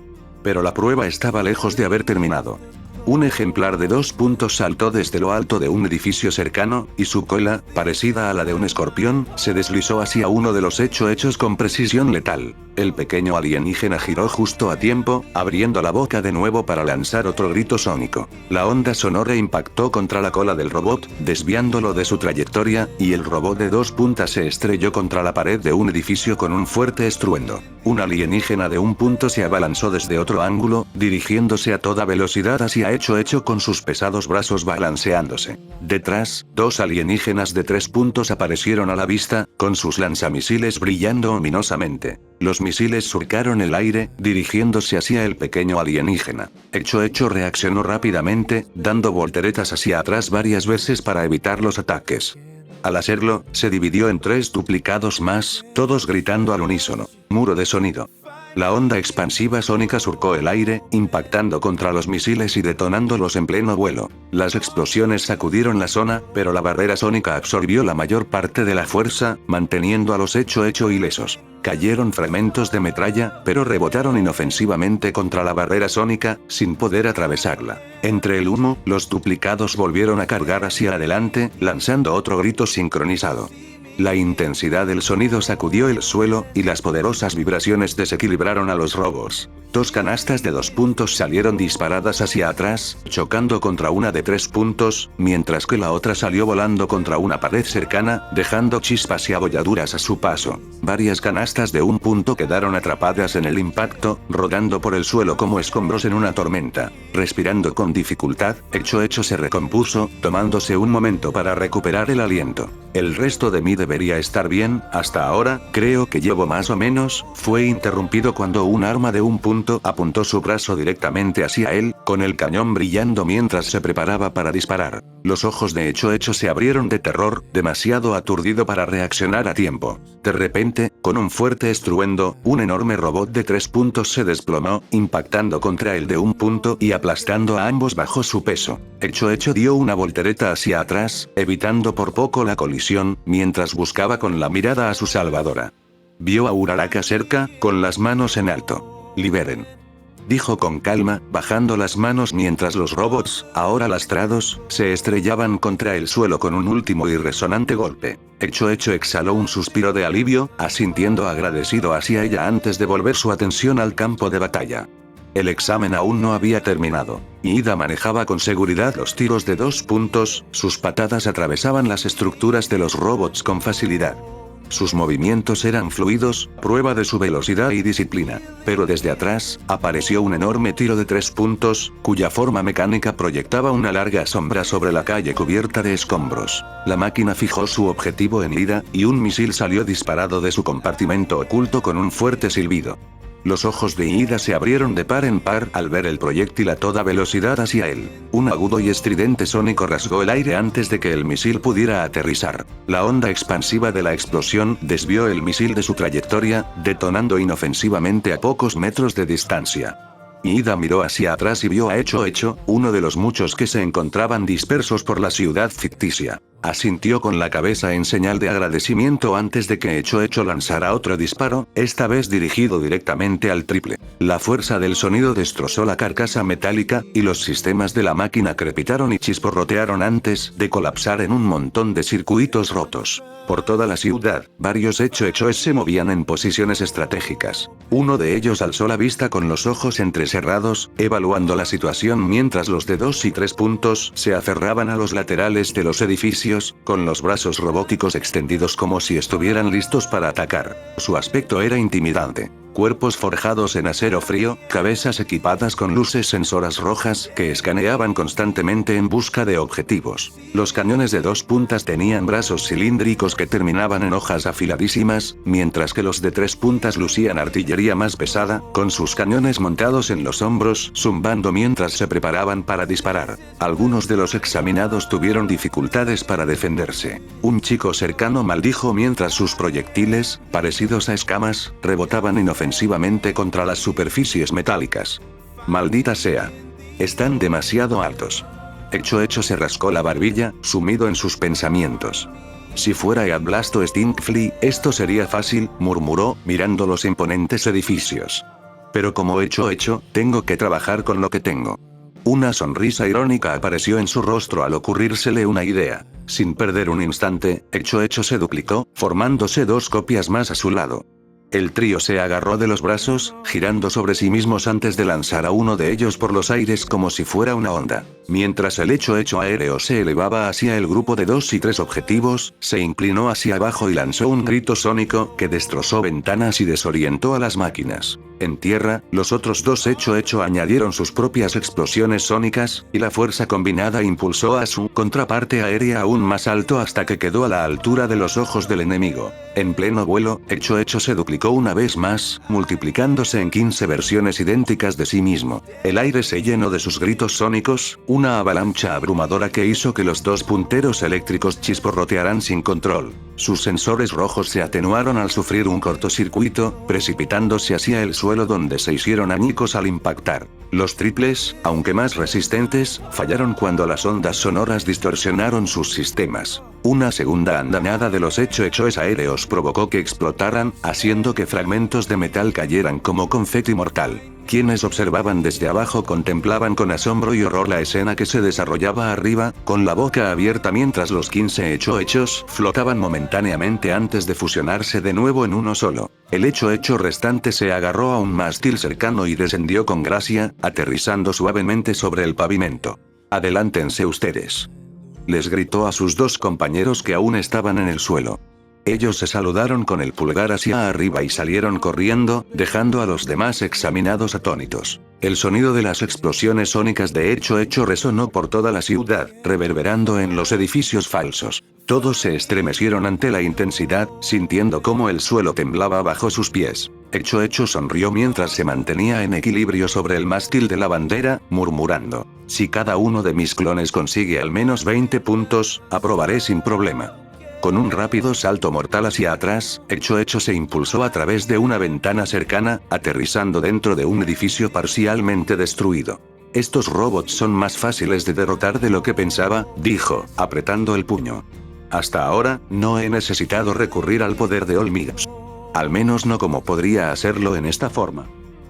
Pero la prueba estaba lejos de haber terminado. Un ejemplar de 2 puntos saltó desde lo alto de un edificio cercano, y su cola, parecida a la de un escorpión, se deslizó hacia uno de los hechos con precisión letal. El pequeño alienígena giró justo a tiempo, abriendo la boca de nuevo para lanzar otro grito sónico. La onda sonora impactó contra la cola del robot, desviándolo de su trayectoria, y el robot de 2 puntas se estrelló contra la pared de un edificio con un fuerte estruendo. Un alienígena de 1 punto se abalanzó desde otro ángulo, dirigiéndose a toda velocidad hacia hecho con sus pesados brazos balanceándose. Detrás, 2 alienígenas de 3 puntos aparecieron a la vista, con sus lanzamisiles brillando ominosamente. Los misiles surcaron el aire, dirigiéndose hacia el pequeño alienígena. Hecho reaccionó rápidamente, dando volteretas hacia atrás varias veces para evitar los ataques. Al hacerlo, se dividió en 3 duplicados más, todos gritando al unísono. Muro de sonido. La onda expansiva sónica surcó el aire, impactando contra los misiles y detonándolos en pleno vuelo. Las explosiones sacudieron la zona, pero la barrera sónica absorbió la mayor parte de la fuerza, manteniendo a los hecho ilesos. Cayeron fragmentos de metralla, pero rebotaron inofensivamente contra la barrera sónica, sin poder atravesarla. Entre el humo, los duplicados volvieron a cargar hacia adelante, lanzando otro grito sincronizado. La intensidad del sonido sacudió el suelo, y las poderosas vibraciones desequilibraron a los robots. 2 canastas de 2 puntos salieron disparadas hacia atrás, chocando contra una de 3 puntos, mientras que la otra salió volando contra una pared cercana, dejando chispas y abolladuras a su paso. Varias canastas de 1 punto quedaron atrapadas en el impacto, rodando por el suelo como escombros en una tormenta. Respirando con dificultad, Hecho se recompuso, tomándose un momento para recuperar el aliento. El resto de mí debería estar bien, hasta ahora, creo que llevo más o menos. Fue interrumpido cuando un arma de 1 punto apuntó su brazo directamente hacia él, con el cañón brillando mientras se preparaba para disparar. Los ojos de Hecho se abrieron de terror, demasiado aturdido para reaccionar a tiempo. De repente, con un fuerte estruendo, un enorme robot de 3 puntos se desplomó, impactando contra el de 1 punto y aplastando a ambos bajo su peso. Hecho dio una voltereta hacia atrás, evitando por poco la colisión, mientras buscaba con la mirada a su salvadora. Vio a Uraraka cerca, con las manos en alto. «Liberen», dijo con calma, bajando las manos mientras los robots, ahora lastrados, se estrellaban contra el suelo con un último y resonante golpe. Hecho exhaló un suspiro de alivio, asintiendo agradecido hacia ella antes de volver su atención al campo de batalla. El examen aún no había terminado. Ida manejaba con seguridad los tiros de 2 puntos, sus patadas atravesaban las estructuras de los robots con facilidad. Sus movimientos eran fluidos, prueba de su velocidad y disciplina. Pero desde atrás, apareció un enorme tiro de 3 puntos, cuya forma mecánica proyectaba una larga sombra sobre la calle cubierta de escombros. La máquina fijó su objetivo en Ida, y un misil salió disparado de su compartimento oculto con un fuerte silbido. Los ojos de Ida se abrieron de par en par al ver el proyectil a toda velocidad hacia él. Un agudo y estridente sónico rasgó el aire antes de que el misil pudiera aterrizar. La onda expansiva de la explosión desvió el misil de su trayectoria, detonando inofensivamente a pocos metros de distancia. Ida miró hacia atrás y vio a Hecho, uno de los muchos que se encontraban dispersos por la ciudad ficticia. Asintió con la cabeza en señal de agradecimiento antes de que Hecho lanzara otro disparo, esta vez dirigido directamente al triple. La fuerza del sonido destrozó la carcasa metálica, y los sistemas de la máquina crepitaron y chisporrotearon antes de colapsar en un montón de circuitos rotos. Por toda la ciudad, varios Hechos se movían en posiciones estratégicas. Uno de ellos alzó la vista con los ojos entrecerrados, evaluando la situación mientras los de 2 y 3 puntos se aferraban a los laterales de los edificios, con los brazos robóticos extendidos como si estuvieran listos para atacar. Su aspecto era intimidante. Cuerpos forjados en acero frío, cabezas equipadas con luces sensoras rojas que escaneaban constantemente en busca de objetivos. Los cañones de 2 puntas tenían brazos cilíndricos que terminaban en hojas afiladísimas, mientras que los de 3 puntas lucían artillería más pesada, con sus cañones montados en los hombros, zumbando mientras se preparaban para disparar. Algunos de los examinados tuvieron dificultades para defenderse. Un chico cercano maldijo mientras sus proyectiles, parecidos a escamas, rebotaban inofensivamente contra las superficies metálicas. Maldita sea. Están demasiado altos. Hecho se rascó la barbilla, sumido en sus pensamientos. Si fuera Eadblasto Stinkfly, esto sería fácil, murmuró, mirando los imponentes edificios. Pero como hecho, tengo que trabajar con lo que tengo. Una sonrisa irónica apareció en su rostro al ocurrírsele una idea. Sin perder un instante, Hecho se duplicó, formándose 2 copias más a su lado. El trío se agarró de los brazos, girando sobre sí mismos antes de lanzar a uno de ellos por los aires como si fuera una onda. Mientras el hecho aéreo se elevaba hacia el grupo de 2 y 3 objetivos, se inclinó hacia abajo y lanzó un grito sónico que destrozó ventanas y desorientó a las máquinas. En tierra, los otros 2 hecho añadieron sus propias explosiones sónicas, y la fuerza combinada impulsó a su contraparte aérea aún más alto hasta que quedó a la altura de los ojos del enemigo. En pleno vuelo, hecho se duplicó una vez más, multiplicándose en 15 versiones idénticas de sí mismo. El aire se llenó de sus gritos sónicos, una avalancha abrumadora que hizo que los 2 punteros eléctricos chisporrotearan sin control. Sus sensores rojos se atenuaron al sufrir un cortocircuito, precipitándose hacia el suelo donde se hicieron añicos al impactar. Los triples, aunque más resistentes, fallaron cuando las ondas sonoras distorsionaron sus sistemas. Una segunda andanada de los hechos aéreos provocó que explotaran, haciendo que fragmentos de metal cayeran como confeti mortal. Quienes observaban desde abajo contemplaban con asombro y horror la escena que se desarrollaba arriba, con la boca abierta mientras los 15 hechos flotaban momentáneamente antes de fusionarse de nuevo en uno solo. El hecho restante se agarró a un mástil cercano y descendió con gracia, aterrizando suavemente sobre el pavimento. «Adelántense ustedes», les gritó a sus dos compañeros que aún estaban en el suelo. Ellos se saludaron con el pulgar hacia arriba y salieron corriendo, dejando a los demás examinados atónitos. El sonido de las explosiones sónicas de hecho resonó por toda la ciudad, reverberando en los edificios falsos. Todos se estremecieron ante la intensidad, sintiendo cómo el suelo temblaba bajo sus pies. Hecho sonrió mientras se mantenía en equilibrio sobre el mástil de la bandera, murmurando: «Si cada uno de mis clones consigue al menos 20 puntos, aprobaré sin problema». Con un rápido salto mortal hacia atrás, Hecho se impulsó a través de una ventana cercana, aterrizando dentro de un edificio parcialmente destruido. «Estos robots son más fáciles de derrotar de lo que pensaba», dijo, apretando el puño. «Hasta ahora, no he necesitado recurrir al poder de Olmigos. Al menos no como podría hacerlo en esta forma.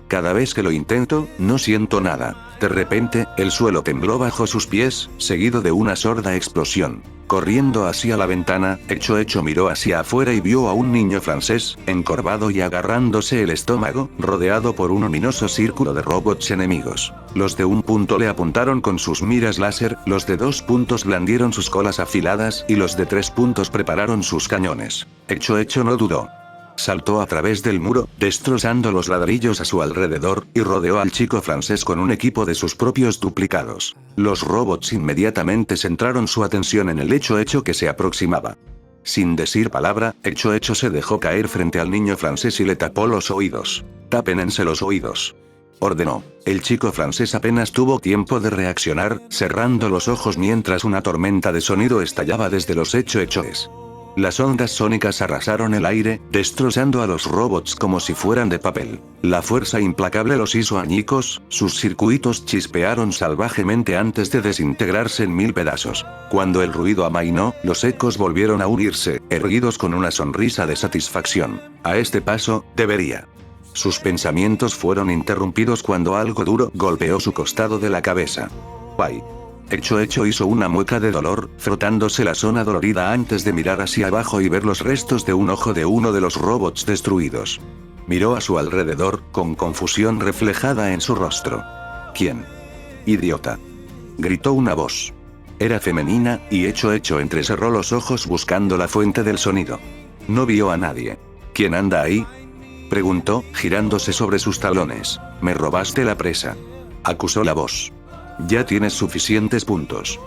Cada vez que lo intento, no siento nada». De repente, el suelo tembló bajo sus pies, seguido de una sorda explosión. Corriendo hacia la ventana, Hecho miró hacia afuera y vio a un niño francés, encorvado y agarrándose el estómago, rodeado por un ominoso círculo de robots enemigos. Los de un punto le apuntaron con sus miras láser, los de 2 puntos blandieron sus colas afiladas y los de 3 puntos prepararon sus cañones. Hecho no dudó. Saltó a través del muro, destrozando los ladrillos a su alrededor, y rodeó al chico francés con un equipo de sus propios duplicados. Los robots inmediatamente centraron su atención en el hecho que se aproximaba. Sin decir palabra, Hecho se dejó caer frente al niño francés y le tapó los oídos. «Tápenense los oídos», ordenó. El chico francés apenas tuvo tiempo de reaccionar, cerrando los ojos mientras una tormenta de sonido estallaba desde los hechos. Las ondas sónicas arrasaron el aire, destrozando a los robots como si fueran de papel. La fuerza implacable los hizo añicos, sus circuitos chispearon salvajemente antes de desintegrarse en 1000 pedazos. Cuando el ruido amainó, los ecos volvieron a unirse, erguidos con una sonrisa de satisfacción. A este paso, debería. Sus pensamientos fueron interrumpidos cuando algo duro golpeó su costado de la cabeza. ¡Ay! Hecho hizo una mueca de dolor, frotándose la zona dolorida antes de mirar hacia abajo y ver los restos de un ojo de uno de los robots destruidos. Miró a su alrededor, con confusión reflejada en su rostro. «¿Quién? Idiota», gritó una voz. Era femenina, y Hecho entrecerró los ojos buscando la fuente del sonido. No vio a nadie. «¿Quién anda ahí?», preguntó, girándose sobre sus talones. «Me robaste la presa», acusó la voz. «Ya tienes suficientes puntos.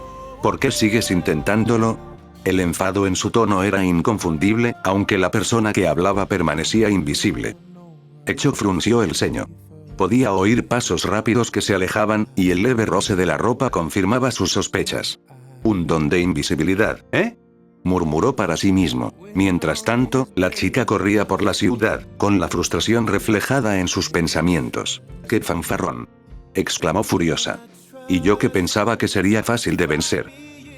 ¿Por qué sigues intentándolo?». El enfado en su tono era inconfundible, aunque la persona que hablaba permanecía invisible. Hecho frunció el ceño. Podía oír pasos rápidos que se alejaban, y el leve roce de la ropa confirmaba sus sospechas. «Un don de invisibilidad, ¿eh?», murmuró para sí mismo. Mientras tanto, la chica corría por la ciudad, con la frustración reflejada en sus pensamientos. «¡Qué fanfarrón!», exclamó furiosa. «Y yo que pensaba que sería fácil de vencer.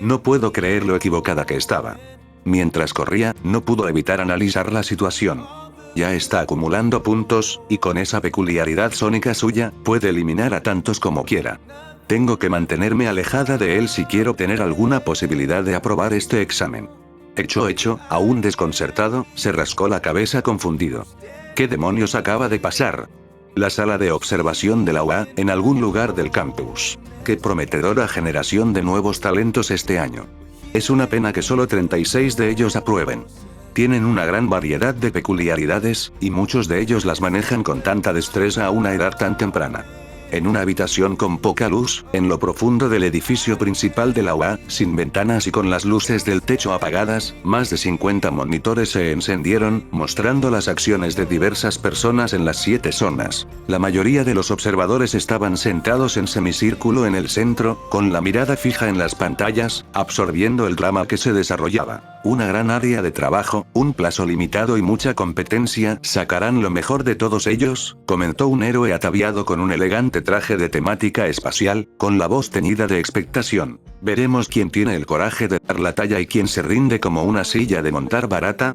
No puedo creer lo equivocada que estaba». Mientras corría, no pudo evitar analizar la situación. Ya está acumulando puntos, y con esa peculiaridad sónica suya, puede eliminar a tantos como quiera. Tengo que mantenerme alejada de él si quiero tener alguna posibilidad de aprobar este examen. Hecho, aún desconcertado, se rascó la cabeza confundido. ¿Qué demonios acaba de pasar? La sala de observación de la UA, en algún lugar del campus. Qué prometedora generación de nuevos talentos este año. Es una pena que solo 36 de ellos aprueben. Tienen una gran variedad de peculiaridades, y muchos de ellos las manejan con tanta destreza a una edad tan temprana. En una habitación con poca luz, en lo profundo del edificio principal de la UA, sin ventanas y con las luces del techo apagadas, más de 50 monitores se encendieron, mostrando las acciones de diversas personas en las 7 zonas. La mayoría de los observadores estaban sentados en semicírculo en el centro, con la mirada fija en las pantallas, absorbiendo el drama que se desarrollaba. Una gran área de trabajo, un plazo limitado y mucha competencia sacarán lo mejor de todos ellos, comentó un héroe ataviado con un elegante traje de temática espacial, con la voz teñida de expectación. Veremos quién tiene el coraje de dar la talla y quién se rinde como una silla de montar barata.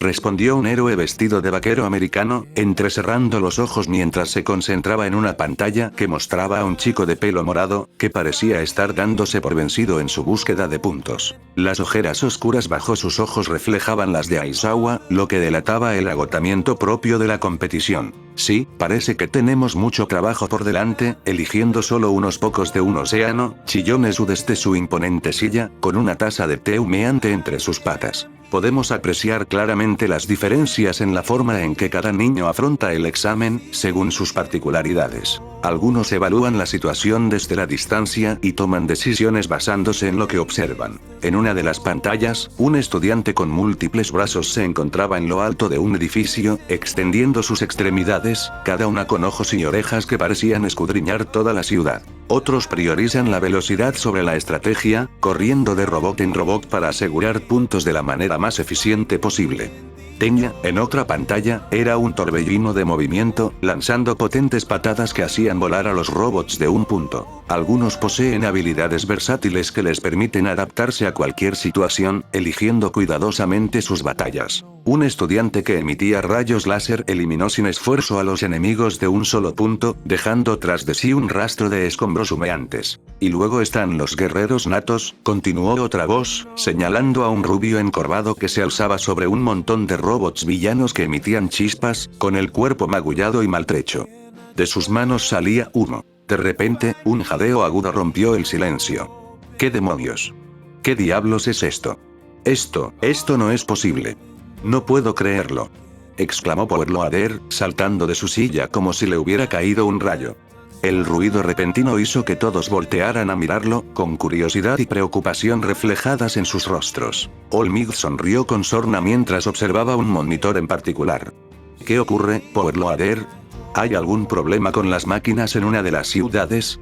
respondió un héroe vestido de vaquero americano, entrecerrando los ojos mientras se concentraba en una pantalla que mostraba a un chico de pelo morado, que parecía estar dándose por vencido en su búsqueda de puntos. Las ojeras oscuras bajo sus ojos reflejaban las de Aizawa, lo que delataba el agotamiento propio de la competición. Sí, parece que tenemos mucho trabajo por delante, eligiendo solo unos pocos de un océano, chilló Nezu desde su imponente silla, con una taza de té humeante entre sus patas. Podemos apreciar claramente las diferencias en la forma en que cada niño afronta el examen, según sus particularidades. Algunos evalúan la situación desde la distancia y toman decisiones basándose en lo que observan. En una de las pantallas, un estudiante con múltiples brazos se encontraba en lo alto de un edificio, extendiendo sus extremidades, cada una con ojos y orejas que parecían escudriñar toda la ciudad. Otros priorizan la velocidad sobre la estrategia, corriendo de robot en robot para asegurar puntos de la manera más eficiente posible. Tenya, en otra pantalla, era un torbellino de movimiento, lanzando potentes patadas que hacían volar a los robots de un punto. Algunos poseen habilidades versátiles que les permiten adaptarse a cualquier situación, eligiendo cuidadosamente sus batallas. Un estudiante que emitía rayos láser eliminó sin esfuerzo a los enemigos de un solo punto, dejando tras de sí un rastro de escombros humeantes. Y luego están los guerreros natos, continuó otra voz, señalando a un rubio encorvado que se alzaba sobre un montón de robots villanos que emitían chispas, con el cuerpo magullado y maltrecho. De sus manos salía humo. De repente, un jadeo agudo rompió el silencio. ¿Qué demonios? ¿Qué diablos es esto? Esto no es posible. No puedo creerlo, exclamó Powerloader, saltando de su silla como si le hubiera caído un rayo. El ruido repentino hizo que todos voltearan a mirarlo, con curiosidad y preocupación reflejadas en sus rostros. Olmig sonrió con sorna mientras observaba un monitor en particular. ¿Qué ocurre, Powerloader? ¿Hay algún problema con las máquinas en una de las ciudades?,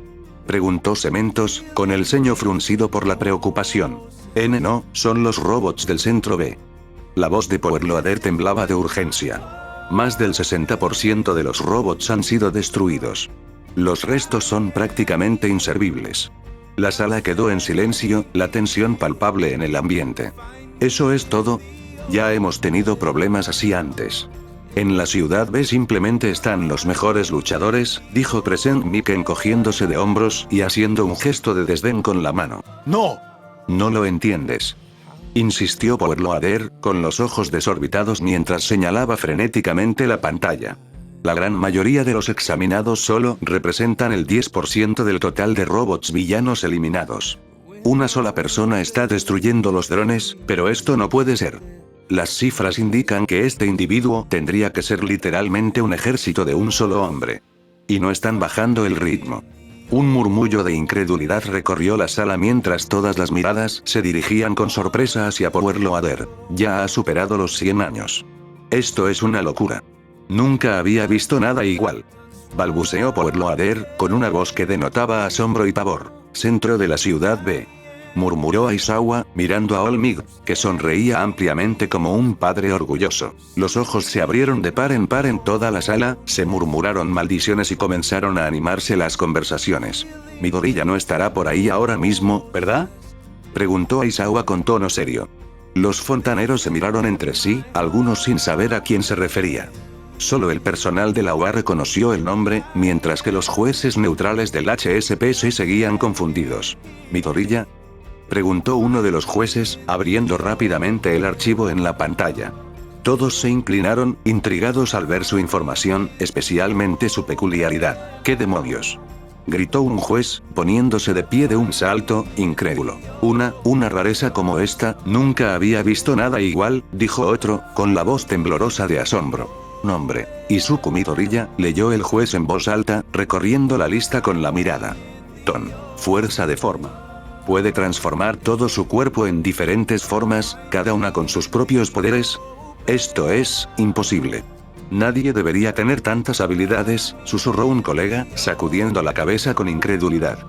preguntó Cementos, con el ceño fruncido por la preocupación. No, son los robots del centro B. La voz de Powerloader temblaba de urgencia. Más del 60% de los robots han sido destruidos. Los restos son prácticamente inservibles. La sala quedó en silencio, la tensión palpable en el ambiente. ¿Eso es todo? Ya hemos tenido problemas así antes. En la ciudad B simplemente están los mejores luchadores, dijo Crescent Mike encogiéndose de hombros y haciendo un gesto de desdén con la mano. ¡No! No lo entiendes, insistió Powerloader, con los ojos desorbitados mientras señalaba frenéticamente la pantalla. La gran mayoría de los examinados solo representan el 10% del total de robots villanos eliminados. Una sola persona está destruyendo los drones, pero esto no puede ser. Las cifras indican que este individuo tendría que ser literalmente un ejército de un solo hombre. Y no están bajando el ritmo. Un murmullo de incredulidad recorrió la sala mientras todas las miradas se dirigían con sorpresa hacia Powerloader. Ya ha superado los 100 años. Esto es una locura. Nunca había visto nada igual, balbuceó Powerloader, con una voz que denotaba asombro y pavor. Centro de la ciudad B, murmuró Aizawa, mirando a Olmig, que sonreía ampliamente como un padre orgulloso. Los ojos se abrieron de par en par en toda la sala, se murmuraron maldiciones y comenzaron a animarse las conversaciones. Midoriya no estará por ahí ahora mismo, ¿verdad?, preguntó Aizawa con tono serio. Los fontaneros se miraron entre sí, algunos sin saber a quién se refería. Solo el personal de la UA reconoció el nombre, mientras que los jueces neutrales del HSPC seguían confundidos. ¿Midoriya?, preguntó uno de los jueces, abriendo rápidamente el archivo en la pantalla. Todos se inclinaron, intrigados al ver su información, especialmente su peculiaridad. ¿Qué demonios?, gritó un juez, poniéndose de pie de un salto, incrédulo. Una rareza como esta, nunca había visto nada igual, dijo otro, con la voz temblorosa de asombro. Nombre: Izuku Midoriya, leyó el juez en voz alta, recorriendo la lista con la mirada. Ton: fuerza de forma. Puede transformar todo su cuerpo en diferentes formas, cada una con sus propios poderes. Esto es imposible. Nadie debería tener tantas habilidades, susurró un colega, sacudiendo la cabeza con incredulidad.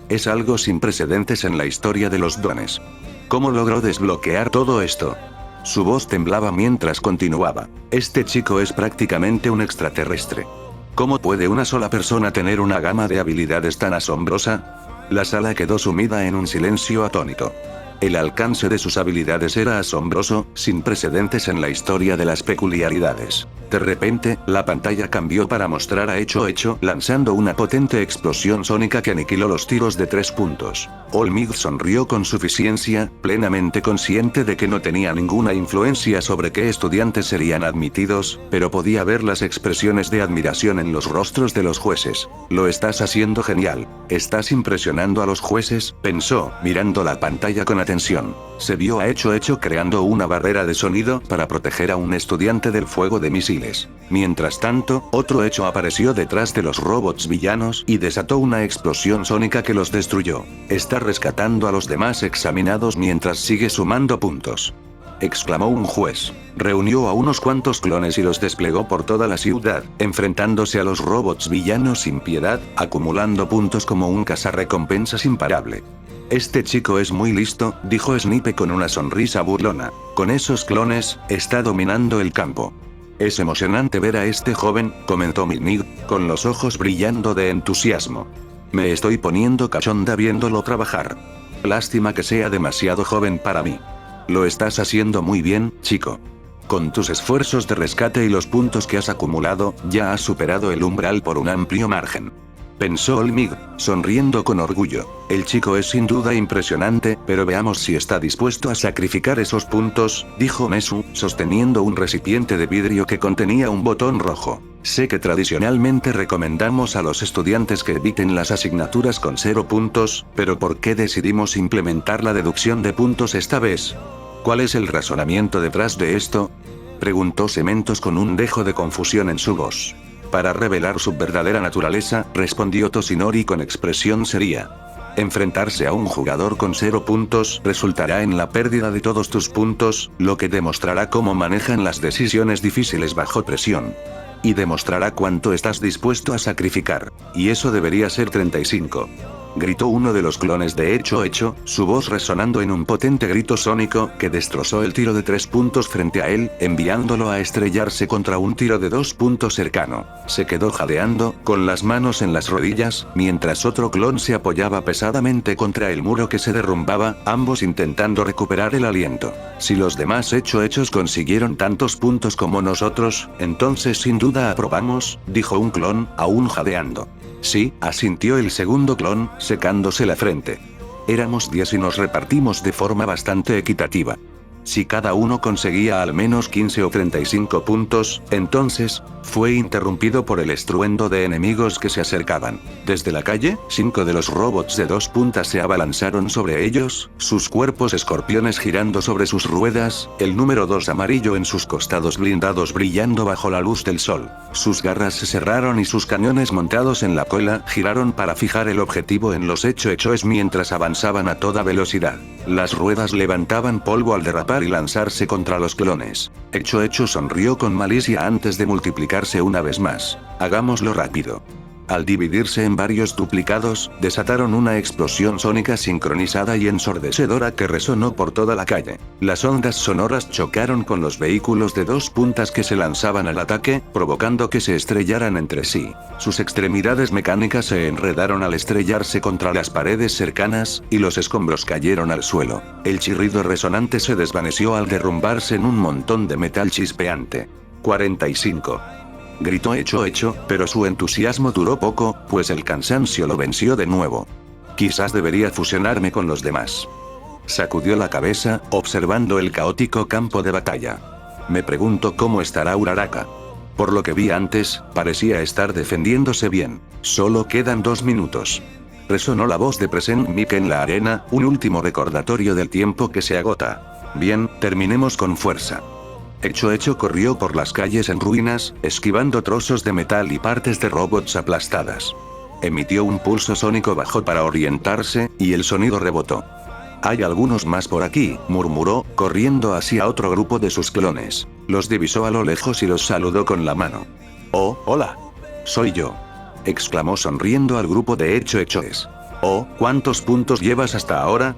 Es algo sin precedentes en la historia de los dones. ¿Cómo logró desbloquear todo esto? Su voz temblaba mientras continuaba. Este chico es prácticamente un extraterrestre. ¿Cómo puede una sola persona tener una gama de habilidades tan asombrosa? La sala quedó sumida en un silencio atónito. El alcance de sus habilidades era asombroso, sin precedentes en la historia de las peculiaridades. De repente, la pantalla cambió para mostrar a Echo lanzando una potente explosión sónica que aniquiló los tiros de 3 puntos. Olmig sonrió con suficiencia, plenamente consciente de que no tenía ninguna influencia sobre qué estudiantes serían admitidos, pero podía ver las expresiones de admiración en los rostros de los jueces. Lo estás haciendo genial. Estás impresionando a los jueces, pensó, mirando la pantalla con atención. Se vio a Echo creando una barrera de sonido para proteger a un estudiante del fuego de misiles. Mientras tanto, otro Echo apareció detrás de los robots villanos y desató una explosión sónica que los destruyó. Está rescatando a los demás examinados mientras sigue sumando puntos, exclamó un juez. Reunió a unos cuantos clones y los desplegó por toda la ciudad, enfrentándose a los robots villanos sin piedad, acumulando puntos como un cazarrecompensas imparable. Este chico es muy listo, dijo Snipe con una sonrisa burlona. Con esos clones, está dominando el campo. Es emocionante ver a este joven, comentó Minnig, con los ojos brillando de entusiasmo. Me estoy poniendo cachonda viéndolo trabajar. Lástima que sea demasiado joven para mí. Lo estás haciendo muy bien, chico. Con tus esfuerzos de rescate y los puntos que has acumulado, ya has superado el umbral por un amplio margen, pensó Olmig, sonriendo con orgullo. El chico es sin duda impresionante, pero veamos si está dispuesto a sacrificar esos puntos, dijo Mesu, sosteniendo un recipiente de vidrio que contenía un botón rojo. Sé que tradicionalmente recomendamos a los estudiantes que eviten las asignaturas con 0 puntos, pero ¿por qué decidimos implementar la deducción de puntos esta vez? ¿Cuál es el razonamiento detrás de esto?, preguntó Cementos con un dejo de confusión en su voz. Para revelar su verdadera naturaleza, respondió Toshinori con expresión seria. Enfrentarse a un jugador con 0 puntos resultará en la pérdida de todos tus puntos, lo que demostrará cómo manejan las decisiones difíciles bajo presión. Y demostrará cuánto estás dispuesto a sacrificar. Y eso debería ser 35. Gritó uno de los clones de Echo, su voz resonando en un potente grito sónico que destrozó el tiro de 3 puntos frente a él, enviándolo a estrellarse contra un tiro de 2 puntos cercano. Se quedó jadeando, con las manos en las rodillas, mientras otro clon se apoyaba pesadamente contra el muro que se derrumbaba, ambos intentando recuperar el aliento. Si los demás hechos consiguieron tantos puntos como nosotros, entonces sin duda aprobamos, dijo un clon, aún jadeando. Sí, asintió el segundo clon, secándose la frente. Éramos 10 y nos repartimos de forma bastante equitativa. Si cada uno conseguía al menos 15 o 35 puntos, entonces, fue interrumpido por el estruendo de enemigos que se acercaban. Desde la calle, 5 de los robots de 2 puntas se abalanzaron sobre ellos, sus cuerpos escorpiones girando sobre sus ruedas, el número 2 amarillo en sus costados blindados brillando bajo la luz del sol. Sus garras se cerraron y sus cañones montados en la cola giraron para fijar el objetivo en los hechos mientras avanzaban a toda velocidad. Las ruedas levantaban polvo al derrapar y lanzarse contra los clones. Echo sonrió con malicia antes de multiplicarse una vez más. Hagámoslo rápido. Al dividirse en varios duplicados, desataron una explosión sónica sincronizada y ensordecedora que resonó por toda la calle. Las ondas sonoras chocaron con los vehículos de 2 puntas que se lanzaban al ataque, provocando que se estrellaran entre sí. Sus extremidades mecánicas se enredaron al estrellarse contra las paredes cercanas, y los escombros cayeron al suelo. El chirrido resonante se desvaneció al derrumbarse en un montón de metal chispeante. 45. Gritó Echo, pero su entusiasmo duró poco, pues el cansancio lo venció de nuevo. Quizás debería fusionarme con los demás. Sacudió la cabeza, observando el caótico campo de batalla. Me pregunto cómo estará Uraraka. Por lo que vi antes, parecía estar defendiéndose bien. Solo quedan 2 minutos. Resonó la voz de Present Mic en la arena, un último recordatorio del tiempo que se agota. Bien, terminemos con fuerza. Echo corrió por las calles en ruinas, esquivando trozos de metal y partes de robots aplastadas. Emitió un pulso sónico bajo para orientarse, y el sonido rebotó. Hay algunos más por aquí, murmuró, corriendo hacia otro grupo de sus clones. Los divisó a lo lejos y los saludó con la mano. Oh, hola. Soy yo. Exclamó sonriendo al grupo de hechos. Oh, ¿cuántos puntos llevas hasta ahora?,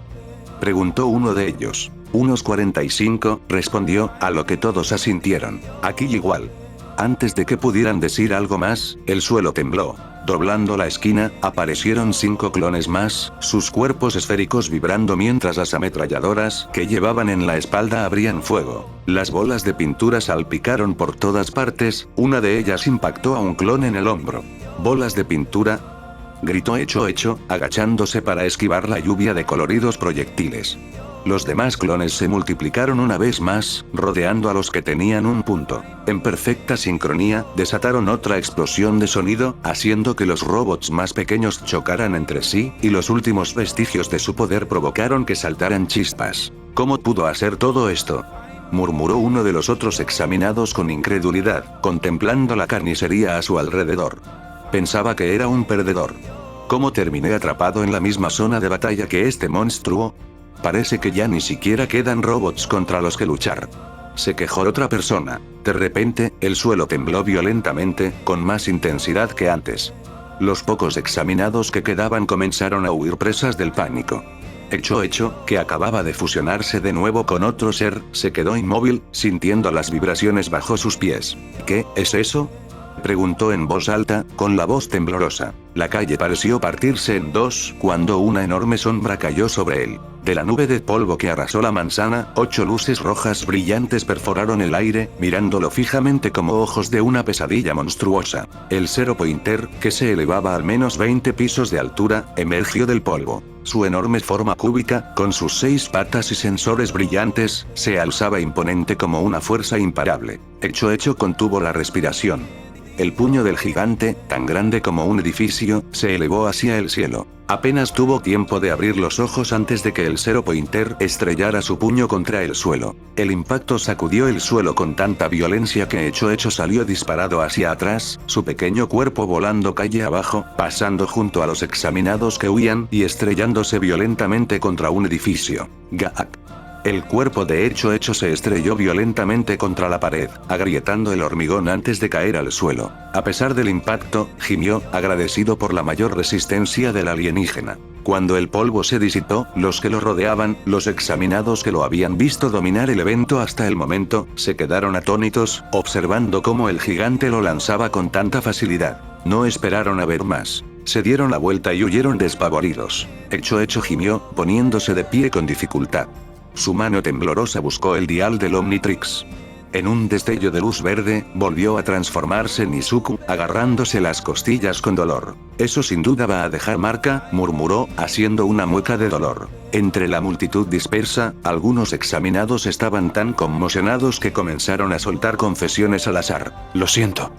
preguntó uno de ellos. Unos 45, respondió, a lo que todos asintieron. Aquí igual. Antes de que pudieran decir algo más, el suelo tembló. Doblando la esquina, aparecieron 5 clones más, sus cuerpos esféricos vibrando mientras las ametralladoras que llevaban en la espalda abrían fuego. Las bolas de pintura salpicaron por todas partes, una de ellas impactó a un clon en el hombro. ¿Bolas de pintura?, gritó Hecho, agachándose para esquivar la lluvia de coloridos proyectiles. Los demás clones se multiplicaron una vez más, rodeando a los que tenían un punto. En perfecta sincronía, desataron otra explosión de sonido, haciendo que los robots más pequeños chocaran entre sí, y los últimos vestigios de su poder provocaron que saltaran chispas. ¿Cómo pudo hacer todo esto?, murmuró uno de los otros examinados con incredulidad, contemplando la carnicería a su alrededor. Pensaba que era un perdedor. ¿Cómo terminé atrapado en la misma zona de batalla que este monstruo? Parece que ya ni siquiera quedan robots contra los que luchar. Se quejó otra persona. De repente, el suelo tembló violentamente, con más intensidad que antes. Los pocos examinados que quedaban comenzaron a huir presas del pánico. Hecho, que acababa de fusionarse de nuevo con otro ser, se quedó inmóvil, sintiendo las vibraciones bajo sus pies. ¿Qué es eso?, preguntó en voz alta, con la voz temblorosa. La calle pareció partirse en dos, cuando una enorme sombra cayó sobre él. De la nube de polvo que arrasó la manzana, 8 luces rojas brillantes perforaron el aire, mirándolo fijamente como ojos de una pesadilla monstruosa. El Zero Pointer, que se elevaba al menos 20 pisos de altura, emergió del polvo. Su enorme forma cúbica, con sus 6 patas y sensores brillantes, se alzaba imponente como una fuerza imparable. Hecho contuvo la respiración. El puño del gigante, tan grande como un edificio, se elevó hacia el cielo. Apenas tuvo tiempo de abrir los ojos antes de que el Zero Pointer estrellara su puño contra el suelo. El impacto sacudió el suelo con tanta violencia que Hecho salió disparado hacia atrás, su pequeño cuerpo volando calle abajo, pasando junto a los examinados que huían y estrellándose violentamente contra un edificio. Gaak. El cuerpo de Hecho se estrelló violentamente contra la pared, agrietando el hormigón antes de caer al suelo. A pesar del impacto, gimió, agradecido por la mayor resistencia del alienígena. Cuando el polvo se disipó, los que lo rodeaban, los examinados que lo habían visto dominar el evento hasta el momento, se quedaron atónitos, observando cómo el gigante lo lanzaba con tanta facilidad. No esperaron a ver más. Se dieron la vuelta y huyeron despavoridos. Hecho gimió, poniéndose de pie con dificultad. Su mano temblorosa buscó el dial del Omnitrix. En un destello de luz verde, volvió a transformarse en Izuku, agarrándose las costillas con dolor. Eso sin duda va a dejar marca, murmuró, haciendo una mueca de dolor. Entre la multitud dispersa, algunos examinados estaban tan conmocionados que comenzaron a soltar confesiones al azar. Lo siento.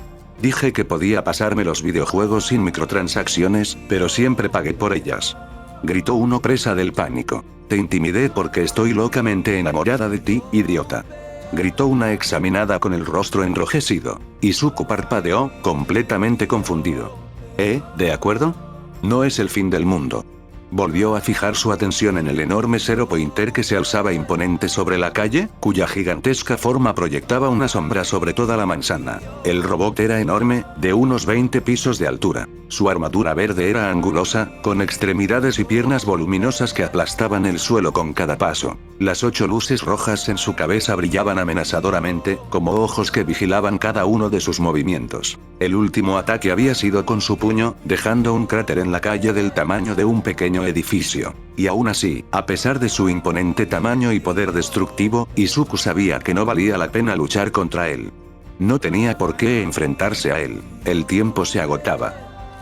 Dije que podía pasarme los videojuegos sin microtransacciones, pero siempre pagué por ellas. Gritó uno presa del pánico. Te intimidé porque estoy locamente enamorada de ti, idiota. Gritó una examinada con el rostro enrojecido. Izuku parpadeó, completamente confundido. ¿De acuerdo? No es el fin del mundo. Volvió a fijar su atención en el enorme Zero Pointer que se alzaba imponente sobre la calle, cuya gigantesca forma proyectaba una sombra sobre toda la manzana. El robot era enorme, de unos 20 pisos de altura. Su armadura verde era angulosa, con extremidades y piernas voluminosas que aplastaban el suelo con cada paso. Las 8 luces rojas en su cabeza brillaban amenazadoramente, como ojos que vigilaban cada uno de sus movimientos. El último ataque había sido con su puño, dejando un cráter en la calle del tamaño de un pequeño edificio. Y aún así, a pesar de su imponente tamaño y poder destructivo, Izuku sabía que no valía la pena luchar contra él. No tenía por qué enfrentarse a él. El tiempo se agotaba.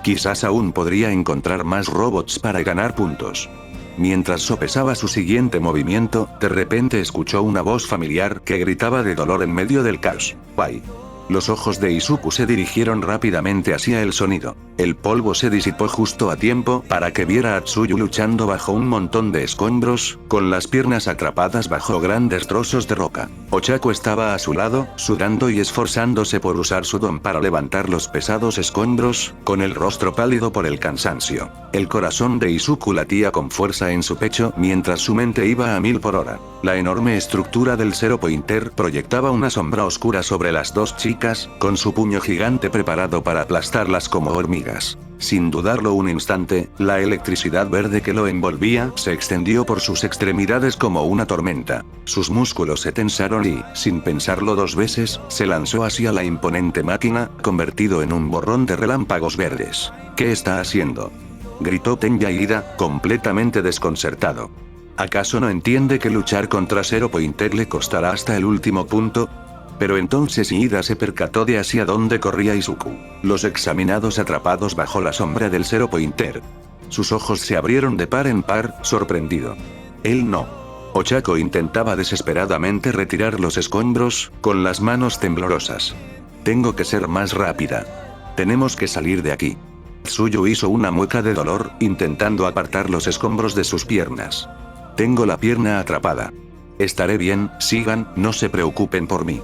Quizás aún podría encontrar más robots para ganar puntos. Mientras sopesaba su siguiente movimiento, de repente escuchó una voz familiar que gritaba de dolor en medio del caos. ¡Guay! Los ojos de Izuku se dirigieron rápidamente hacia el sonido. El polvo se disipó justo a tiempo para que viera a Tsuyu luchando bajo un montón de escombros, con las piernas atrapadas bajo grandes trozos de roca. Ochako estaba a su lado, sudando y esforzándose por usar su don para levantar los pesados escombros, con el rostro pálido por el cansancio. El corazón de Izuku latía con fuerza en su pecho mientras su mente iba a 1000 por hora. La enorme estructura del Zero Pointer proyectaba una sombra oscura sobre las dos chicas, con su puño gigante preparado para aplastarlas como hormigas. hormigas. Sin dudarlo un instante, la electricidad verde que lo envolvía se extendió por sus extremidades como una tormenta. Sus músculos se tensaron y, sin pensarlo dos veces, se lanzó hacia la imponente máquina, convertido en un borrón de relámpagos verdes. ¿Qué está haciendo?, gritó Tenya Ida, completamente desconcertado. ¿Acaso no entiende que luchar contra Zero Pointer le costará hasta el último punto? Pero entonces Ida se percató de hacia dónde corría Izuku. Los examinados atrapados bajo la sombra del Zero Pointer. Sus ojos se abrieron de par en par, sorprendido. Él no. Ochako intentaba desesperadamente retirar los escombros, con las manos temblorosas. Tengo que ser más rápida. Tenemos que salir de aquí. Tsuyu hizo una mueca de dolor, intentando apartar los escombros de sus piernas. Tengo la pierna atrapada. Estaré bien, sigan, no se preocupen por mí.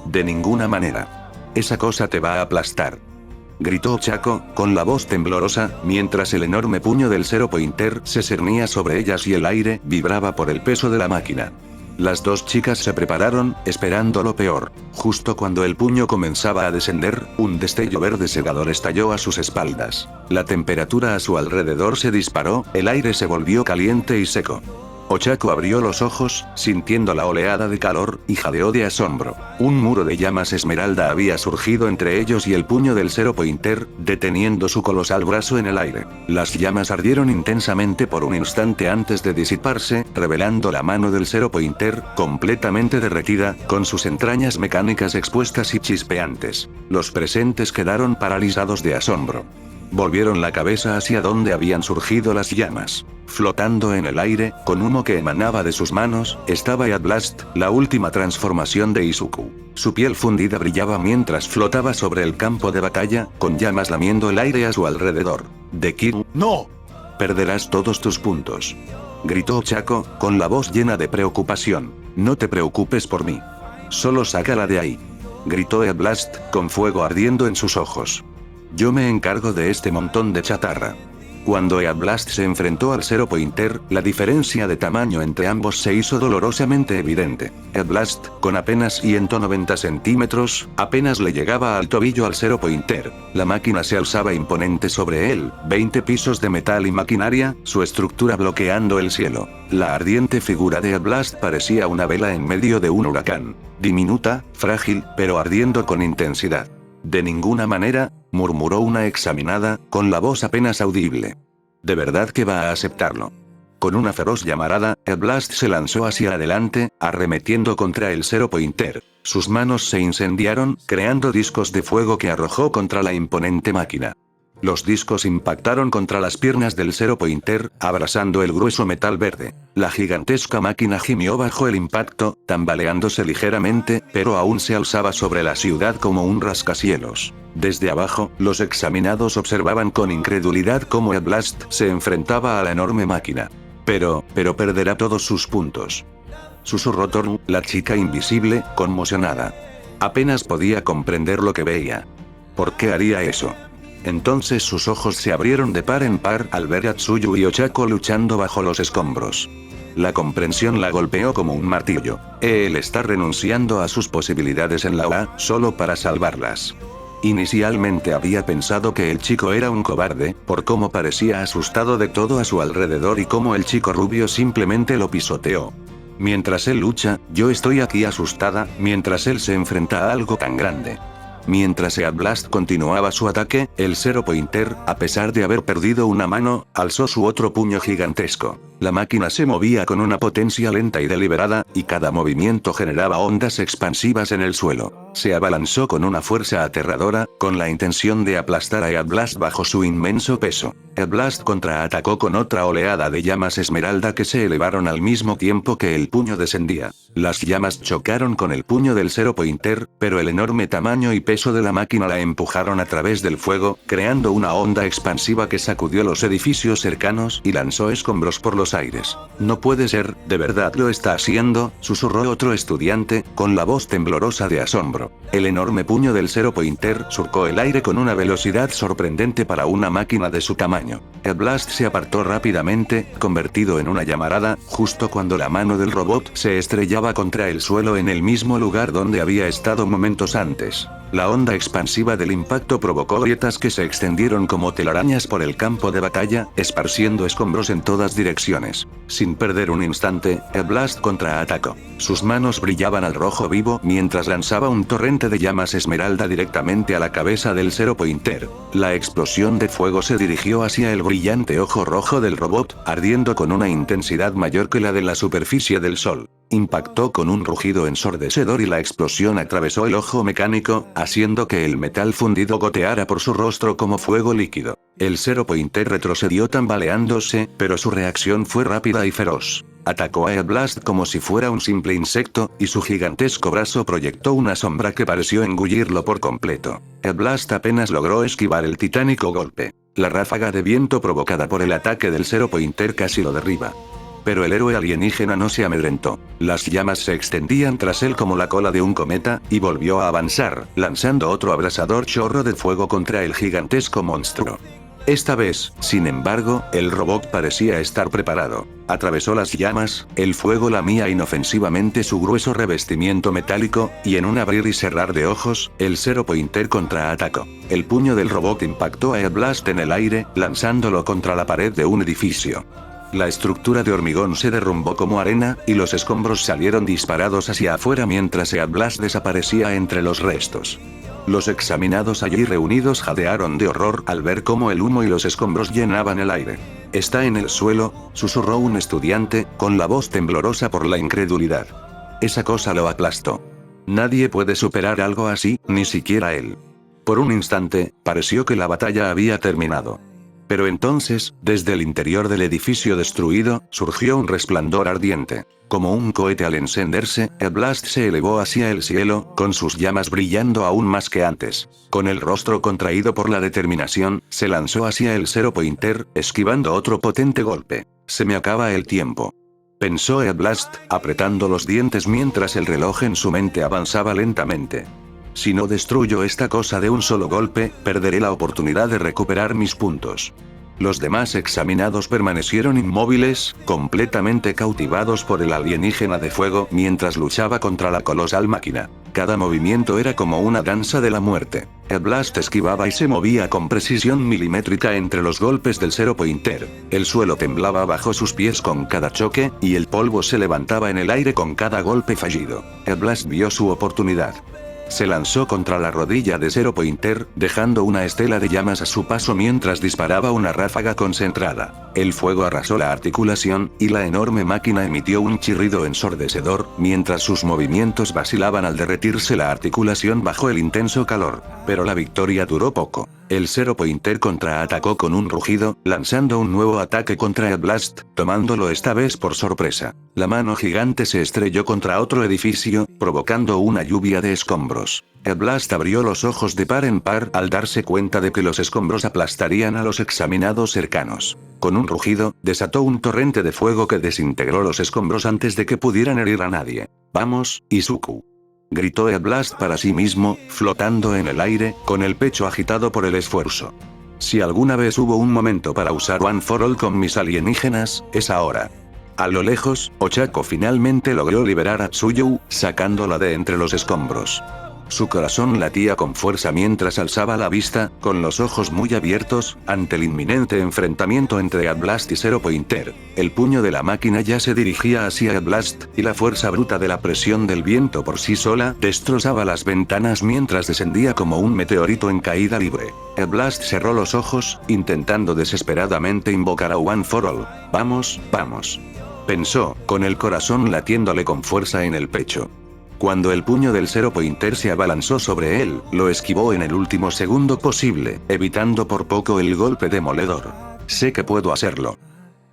De ninguna manera. Esa cosa te va a aplastar, gritó Ochako, con la voz temblorosa, mientras el enorme puño del Zero Pointer se cernía sobre ellas y el aire vibraba por el peso de la máquina. Las dos chicas se prepararon, esperando lo peor. Justo cuando el puño comenzaba a descender, un destello verde cegador estalló a sus espaldas. La temperatura a su alrededor se disparó, el aire se volvió caliente y seco. Ochako abrió los ojos, sintiendo la oleada de calor, y jadeó de asombro. Un muro de llamas esmeralda había surgido entre ellos y el puño del Zero Pointer, deteniendo su colosal brazo en el aire. Las llamas ardieron intensamente por un instante antes de disiparse, revelando la mano del Zero Pointer, completamente derretida, con sus entrañas mecánicas expuestas y chispeantes. Los presentes quedaron paralizados de asombro. Volvieron la cabeza hacia donde habían surgido las llamas. Flotando en el aire, con humo que emanaba de sus manos, estaba Ead Blast, la última transformación de Izuku. Su piel fundida brillaba mientras flotaba sobre el campo de batalla, con llamas lamiendo el aire a su alrededor. De Kid, ¡no! Perderás todos tus puntos, gritó Ochako, con la voz llena de preocupación. No te preocupes por mí. Solo sácala de ahí, gritó Ead Blast, con fuego ardiendo en sus ojos. Yo me encargo de este montón de chatarra. Cuando Ead Blast se enfrentó al Zero Pointer, la diferencia de tamaño entre ambos se hizo dolorosamente evidente. Ead Blast, con apenas 190 centímetros, apenas le llegaba al tobillo al Zero Pointer. La máquina se alzaba imponente sobre él, 20 pisos de metal y maquinaria, su estructura bloqueando el cielo. La ardiente figura de Ead Blast parecía una vela en medio de un huracán. Diminuta, frágil, pero ardiendo con intensidad. De ninguna manera, murmuró una examinada, con la voz apenas audible. ¿De verdad que va a aceptarlo? Con una feroz llamarada, Ead Blast se lanzó hacia adelante, arremetiendo contra el Zero Pointer. Sus manos se incendiaron, creando discos de fuego que arrojó contra la imponente máquina. Los discos impactaron contra las piernas del Zero Pointer, abrasando el grueso metal verde. La gigantesca máquina gimió bajo el impacto, tambaleándose ligeramente, pero aún se alzaba sobre la ciudad como un rascacielos. Desde abajo, los examinados observaban con incredulidad cómo Ead Blast se enfrentaba a la enorme máquina. Pero perderá todos sus puntos, susurró Torn, la chica invisible, conmocionada. Apenas podía comprender lo que veía. ¿Por qué haría eso? Entonces sus ojos se abrieron de par en par al ver a Tsuyu y Ochako luchando bajo los escombros. La comprensión la golpeó como un martillo. Él está renunciando a sus posibilidades en la UA, solo para salvarlas. Inicialmente había pensado que el chico era un cobarde, por cómo parecía asustado de todo a su alrededor y cómo el chico rubio simplemente lo pisoteó. Mientras él lucha, yo estoy aquí asustada, mientras él se enfrenta a algo tan grande. Mientras Ead Blast continuaba su ataque, el Zero Pointer, a pesar de haber perdido una mano, alzó su otro puño gigantesco. La máquina se movía con una potencia lenta y deliberada, y cada movimiento generaba ondas expansivas en el suelo. Se abalanzó con una fuerza aterradora, con la intención de aplastar a Ead Blast bajo su inmenso peso. Ead Blast contraatacó con otra oleada de llamas esmeralda que se elevaron al mismo tiempo que el puño descendía. Las llamas chocaron con el puño del Zero Pointer, pero el enorme tamaño y peso de la máquina la empujaron a través del fuego, creando una onda expansiva que sacudió los edificios cercanos y lanzó escombros por los aires. No puede ser, ¿de verdad lo está haciendo?, susurró otro estudiante, con la voz temblorosa de asombro. El enorme puño del Zero Pointer surcó el aire con una velocidad sorprendente para una máquina de su tamaño. Ead Blast se apartó rápidamente, convertido en una llamarada, justo cuando la mano del robot se estrellaba contra el suelo en el mismo lugar donde había estado momentos antes. La onda expansiva del impacto provocó grietas que se extendieron como telarañas por el campo de batalla, esparciendo escombros en todas direcciones. Sin perder un instante, el Blast contraatacó. Sus manos brillaban al rojo vivo mientras lanzaba un torrente de llamas esmeralda directamente a la cabeza del Zero Pointer. La explosión de fuego se dirigió hacia el brillante ojo rojo del robot, ardiendo con una intensidad mayor que la de la superficie del sol. Impactó con un rugido ensordecedor y la explosión atravesó el ojo mecánico, haciendo que el metal fundido goteara por su rostro como fuego líquido. El Zero Pointer retrocedió tambaleándose, pero su reacción fue rápida y feroz. Atacó a Blast como si fuera un simple insecto, y su gigantesco brazo proyectó una sombra que pareció engullirlo por completo. Blast apenas logró esquivar el titánico golpe. La ráfaga de viento provocada por el ataque del Zero Pointer casi lo derriba. Pero el héroe alienígena no se amedrentó. Las llamas se extendían tras él como la cola de un cometa, y volvió a avanzar, lanzando otro abrasador chorro de fuego contra el gigantesco monstruo. Esta vez, sin embargo, el robot parecía estar preparado. Atravesó las llamas, el fuego lamía inofensivamente su grueso revestimiento metálico, y en un abrir y cerrar de ojos, el Zero Pointer contraatacó. El puño del robot impactó a Blast en el aire, lanzándolo contra la pared de un edificio. La estructura de hormigón se derrumbó como arena, y los escombros salieron disparados hacia afuera mientras Blast desaparecía entre los restos. Los examinados allí reunidos jadearon de horror al ver cómo el humo y los escombros llenaban el aire. «Está en el suelo», susurró un estudiante, con la voz temblorosa por la incredulidad. Esa cosa lo aplastó. Nadie puede superar algo así, ni siquiera él. Por un instante, pareció que la batalla había terminado. Pero entonces, desde el interior del edificio destruido, surgió un resplandor ardiente. Como un cohete al encenderse, el Blast se elevó hacia el cielo, con sus llamas brillando aún más que antes. Con el rostro contraído por la determinación, se lanzó hacia el Zero Pointer, esquivando otro potente golpe. «Se me acaba el tiempo», pensó el Blast, apretando los dientes mientras el reloj en su mente avanzaba lentamente. «Si no destruyo esta cosa de un solo golpe, perderé la oportunidad de recuperar mis puntos». Los demás examinados permanecieron inmóviles, completamente cautivados por el alienígena de fuego mientras luchaba contra la colosal máquina. Cada movimiento era como una danza de la muerte. El Blast esquivaba y se movía con precisión milimétrica entre los golpes del Zero Pointer. El suelo temblaba bajo sus pies con cada choque, y el polvo se levantaba en el aire con cada golpe fallido. El Blast vio su oportunidad. Se lanzó contra la rodilla de Zero Pointer, dejando una estela de llamas a su paso mientras disparaba una ráfaga concentrada. El fuego arrasó la articulación, y la enorme máquina emitió un chirrido ensordecedor, mientras sus movimientos vacilaban al derretirse la articulación bajo el intenso calor. Pero la victoria duró poco. El Zero Pointer contraatacó con un rugido, lanzando un nuevo ataque contra el Blast, tomándolo esta vez por sorpresa. La mano gigante se estrelló contra otro edificio, provocando una lluvia de escombros. El Blast abrió los ojos de par en par al darse cuenta de que los escombros aplastarían a los examinados cercanos. Con un rugido, desató un torrente de fuego que desintegró los escombros antes de que pudieran herir a nadie. «Vamos, Izuku», gritó el Blast para sí mismo, flotando en el aire, con el pecho agitado por el esfuerzo. «Si alguna vez hubo un momento para usar One for All con mis alienígenas, es ahora». A lo lejos, Ochako finalmente logró liberar a Tsuyu, sacándola de entre los escombros. Su corazón latía con fuerza mientras alzaba la vista, con los ojos muy abiertos, ante el inminente enfrentamiento entre Blast y Zero Pointer. El puño de la máquina ya se dirigía hacia Blast, y la fuerza bruta de la presión del viento por sí sola destrozaba las ventanas mientras descendía como un meteorito en caída libre. Blast cerró los ojos, intentando desesperadamente invocar a One for All. «Vamos, vamos», pensó, con el corazón latiéndole con fuerza en el pecho. Cuando el puño del Zero Pointer se abalanzó sobre él, lo esquivó en el último segundo posible, evitando por poco el golpe demoledor. «Sé que puedo hacerlo»,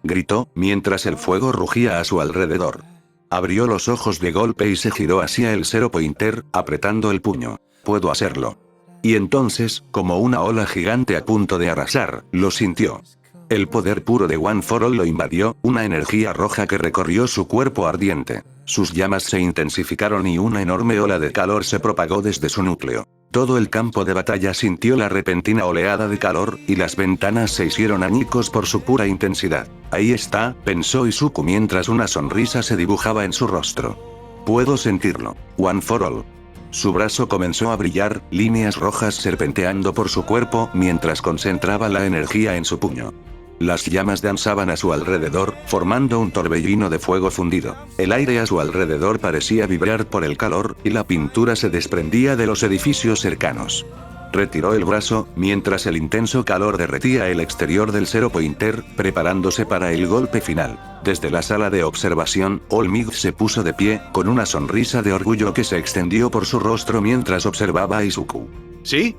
gritó, mientras el fuego rugía a su alrededor. Abrió los ojos de golpe y se giró hacia el Zero Pointer, apretando el puño. «Puedo hacerlo». Y entonces, como una ola gigante a punto de arrasar, lo sintió. El poder puro de One for All lo invadió, una energía roja que recorrió su cuerpo ardiente. Sus llamas se intensificaron y una enorme ola de calor se propagó desde su núcleo. Todo el campo de batalla sintió la repentina oleada de calor, y las ventanas se hicieron añicos por su pura intensidad. «Ahí está», pensó Izuku mientras una sonrisa se dibujaba en su rostro. «Puedo sentirlo. One for All». Su brazo comenzó a brillar, líneas rojas serpenteando por su cuerpo mientras concentraba la energía en su puño. Las llamas danzaban a su alrededor, formando un torbellino de fuego fundido. El aire a su alrededor parecía vibrar por el calor, y la pintura se desprendía de los edificios cercanos. Retiró el brazo, mientras el intenso calor derretía el exterior del Zero Pointer, preparándose para el golpe final. Desde la sala de observación, All-Might se puso de pie, con una sonrisa de orgullo que se extendió por su rostro mientras observaba a Izuku. ¿Sí?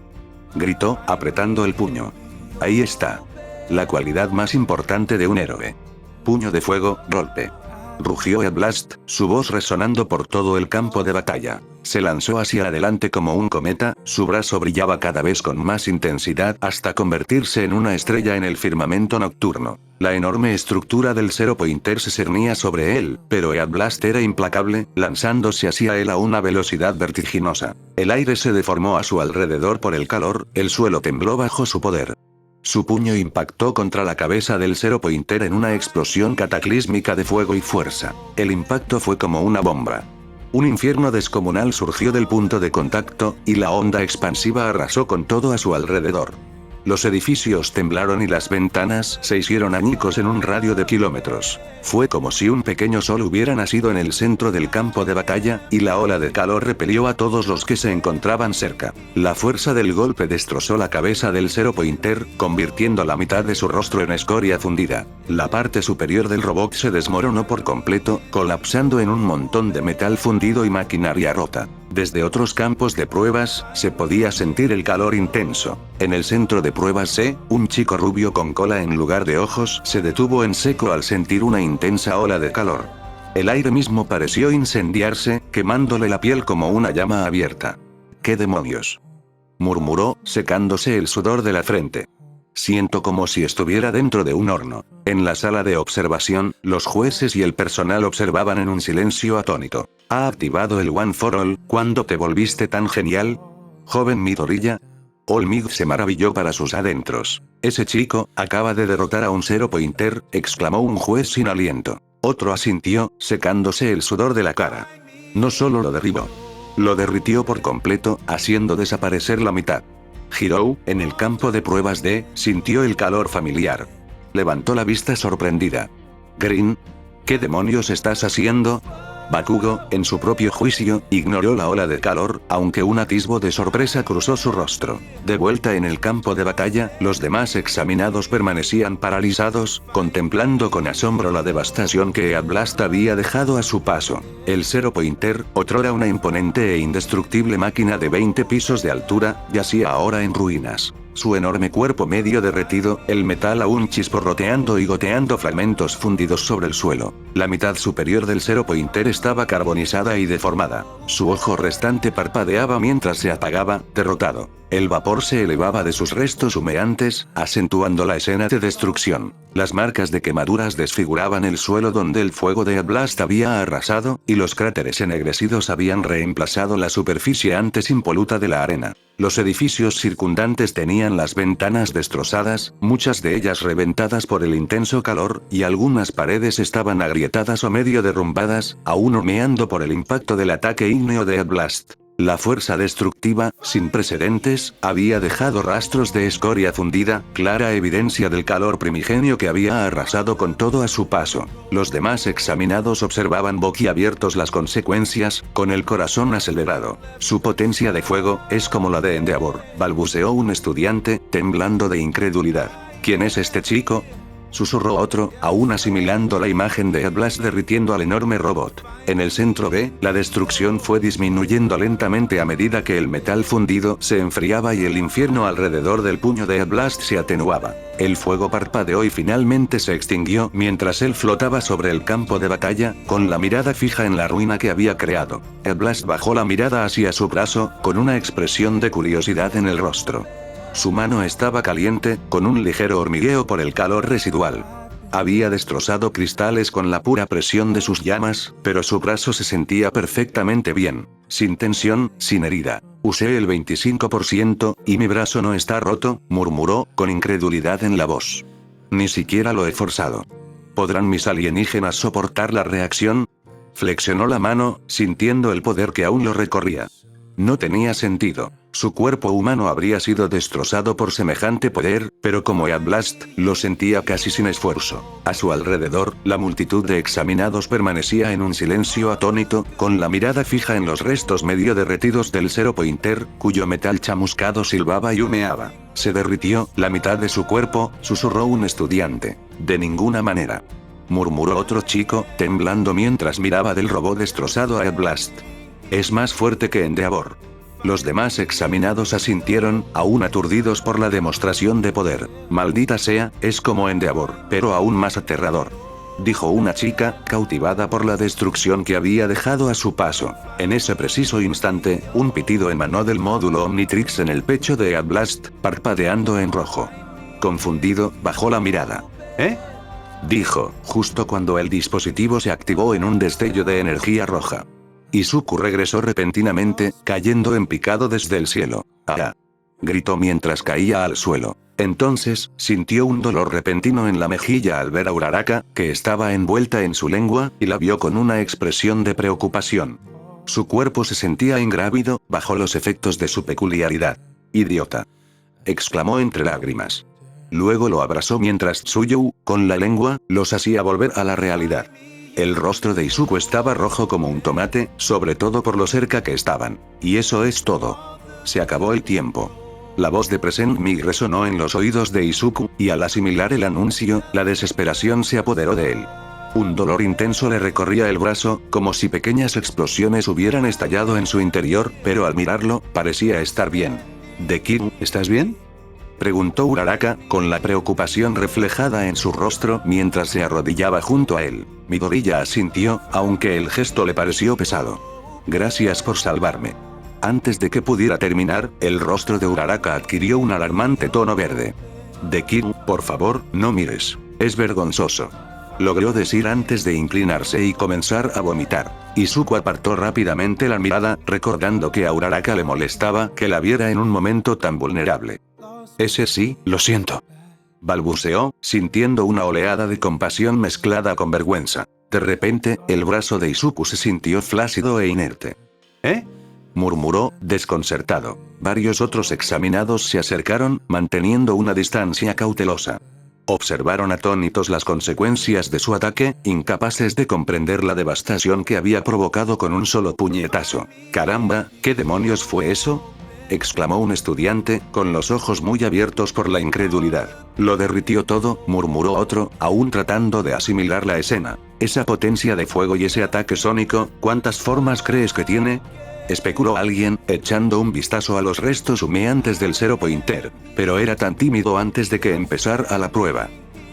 Gritó, apretando el puño. Ahí está. La cualidad más importante de un héroe. Puño de fuego, golpe. Rugió Ead Blast, su voz resonando por todo el campo de batalla. Se lanzó hacia adelante como un cometa, su brazo brillaba cada vez con más intensidad hasta convertirse en una estrella en el firmamento nocturno. La enorme estructura del Zero Pointer se cernía sobre él, pero Ead Blast era implacable, lanzándose hacia él a una velocidad vertiginosa. El aire se deformó a su alrededor por el calor, el suelo tembló bajo su poder. Su puño impactó contra la cabeza del Zero Pointer en una explosión cataclísmica de fuego y fuerza. El impacto fue como una bomba. Un infierno descomunal surgió del punto de contacto, y la onda expansiva arrasó con todo a su alrededor. Los edificios temblaron y las ventanas se hicieron añicos en un radio de kilómetros. Fue como si un pequeño sol hubiera nacido en el centro del campo de batalla, y la ola de calor repelió a todos los que se encontraban cerca. La fuerza del golpe destrozó la cabeza del Zero Pointer, convirtiendo la mitad de su rostro en escoria fundida. La parte superior del robot se desmoronó por completo, colapsando en un montón de metal fundido y maquinaria rota. Desde otros campos de pruebas, se podía sentir el calor intenso. En el centro de pruebas C, un chico rubio con cola en lugar de ojos se detuvo en seco al sentir una intensa ola de calor. El aire mismo pareció incendiarse, quemándole la piel como una llama abierta. ¿Qué demonios?, murmuró, secándose el sudor de la frente. Siento como si estuviera dentro de un horno. En la sala de observación, los jueces y el personal observaban en un silencio atónito. ¿Ha activado el One for All, cuando te volviste tan genial? Joven Midoriya. All-Might se maravilló para sus adentros. Ese chico, acaba de derrotar a un Zero Pointer, exclamó un juez sin aliento. Otro asintió, secándose el sudor de la cara. No solo lo derribó. Lo derritió por completo, haciendo desaparecer la mitad. Hirou, en el campo de pruebas D, sintió el calor familiar. Levantó la vista sorprendida. Green. ¿Qué demonios estás haciendo? Bakugo, en su propio juicio, ignoró la ola de calor, aunque un atisbo de sorpresa cruzó su rostro. De vuelta en el campo de batalla, los demás examinados permanecían paralizados, contemplando con asombro la devastación que Ead Blast había dejado a su paso. El Zero Pointer, otrora una imponente e indestructible máquina de 20 pisos de altura, yacía ahora en ruinas. Su enorme cuerpo medio derretido, el metal aún chisporroteando y goteando fragmentos fundidos sobre el suelo. La mitad superior del Zero Pointer estaba carbonizada y deformada. Su ojo restante parpadeaba mientras se apagaba, derrotado. El vapor se elevaba de sus restos humeantes, acentuando la escena de destrucción. Las marcas de quemaduras desfiguraban el suelo donde el fuego de Ead Blast había arrasado, y los cráteres ennegrecidos habían reemplazado la superficie antes impoluta de la arena. Los edificios circundantes tenían las ventanas destrozadas, muchas de ellas reventadas por el intenso calor, y algunas paredes estaban agrietadas o medio derrumbadas, aún humeando por el impacto del ataque ígneo de Ead Blast. La fuerza destructiva, sin precedentes, había dejado rastros de escoria fundida, clara evidencia del calor primigenio que había arrasado con todo a su paso. Los demás examinados observaban boquiabiertos las consecuencias, con el corazón acelerado. Su potencia de fuego es como la de Endeavor, balbuceó un estudiante, temblando de incredulidad. ¿Quién es este chico?, susurró otro, aún asimilando la imagen de Ead Blast derritiendo al enorme robot. En el centro B, la destrucción fue disminuyendo lentamente a medida que el metal fundido se enfriaba y el infierno alrededor del puño de Ead Blast se atenuaba. El fuego parpadeó y finalmente se extinguió mientras él flotaba sobre el campo de batalla, con la mirada fija en la ruina que había creado. Ead Blast bajó la mirada hacia su brazo, con una expresión de curiosidad en el rostro. Su mano estaba caliente, con un ligero hormigueo por el calor residual. Había destrozado cristales con la pura presión de sus llamas, pero su brazo se sentía perfectamente bien. Sin tensión, sin herida. Usé el 25%, y mi brazo no está roto, murmuró, con incredulidad en la voz. Ni siquiera lo he forzado. ¿Podrán mis alienígenas soportar la reacción? Flexionó la mano, sintiendo el poder que aún lo recorría. No tenía sentido. Su cuerpo humano habría sido destrozado por semejante poder, pero como Ead Blast, lo sentía casi sin esfuerzo. A su alrededor, la multitud de examinados permanecía en un silencio atónito, con la mirada fija en los restos medio derretidos del Zero Pointer, cuyo metal chamuscado silbaba y humeaba. Se derritió, la mitad de su cuerpo, susurró un estudiante. De ninguna manera. Murmuró otro chico, temblando mientras miraba del robot destrozado a Ead Blast. Es más fuerte que Endeavor. Los demás examinados asintieron, aún aturdidos por la demostración de poder. Maldita sea, es como Endeavor, pero aún más aterrador. Dijo una chica, cautivada por la destrucción que había dejado a su paso. En ese preciso instante, un pitido emanó del módulo Omnitrix en el pecho de Ead Blast, parpadeando en rojo. Confundido, bajó la mirada. ¿Eh? Dijo, justo cuando el dispositivo se activó en un destello de energía roja. Izuku regresó repentinamente, cayendo en picado desde el cielo. ¡Ah! Gritó mientras caía al suelo. Entonces, sintió un dolor repentino en la mejilla al ver a Uraraka, que estaba envuelta en su lengua, y la vio con una expresión de preocupación. Su cuerpo se sentía ingrávido, bajo los efectos de su peculiaridad. ¡Idiota!, exclamó entre lágrimas. Luego lo abrazó mientras Tsuyu, con la lengua, los hacía volver a la realidad. El rostro de Izuku estaba rojo como un tomate, sobre todo por lo cerca que estaban. Y eso es todo. Se acabó el tiempo. La voz de Present Mig resonó en los oídos de Izuku, y al asimilar el anuncio, la desesperación se apoderó de él. Un dolor intenso le recorría el brazo, como si pequeñas explosiones hubieran estallado en su interior, pero al mirarlo, parecía estar bien. ¿Dekiru, estás bien?, preguntó Uraraka, con la preocupación reflejada en su rostro mientras se arrodillaba junto a él. Midoriya asintió, aunque el gesto le pareció pesado. Gracias por salvarme. Antes de que pudiera terminar, el rostro de Uraraka adquirió un alarmante tono verde. Dekiru, por favor, no mires. Es vergonzoso. Logró decir antes de inclinarse y comenzar a vomitar. Izuku apartó rápidamente la mirada, recordando que a Uraraka le molestaba que la viera en un momento tan vulnerable. Ese sí, lo siento. Balbuceó, sintiendo una oleada de compasión mezclada con vergüenza. De repente, el brazo de Izuku se sintió flácido e inerte. ¿Eh?, murmuró, desconcertado. Varios otros examinados se acercaron, manteniendo una distancia cautelosa. Observaron atónitos las consecuencias de su ataque, incapaces de comprender la devastación que había provocado con un solo puñetazo. «Caramba, ¿qué demonios fue eso?», exclamó un estudiante, con los ojos muy abiertos por la incredulidad. «Lo derritió todo», murmuró otro, aún tratando de asimilar la escena. «Esa potencia de fuego y ese ataque sónico, ¿cuántas formas crees que tiene?», especuló alguien, echando un vistazo a los restos humeantes del Zero Pointer. Pero era tan tímido antes de que empezara la prueba.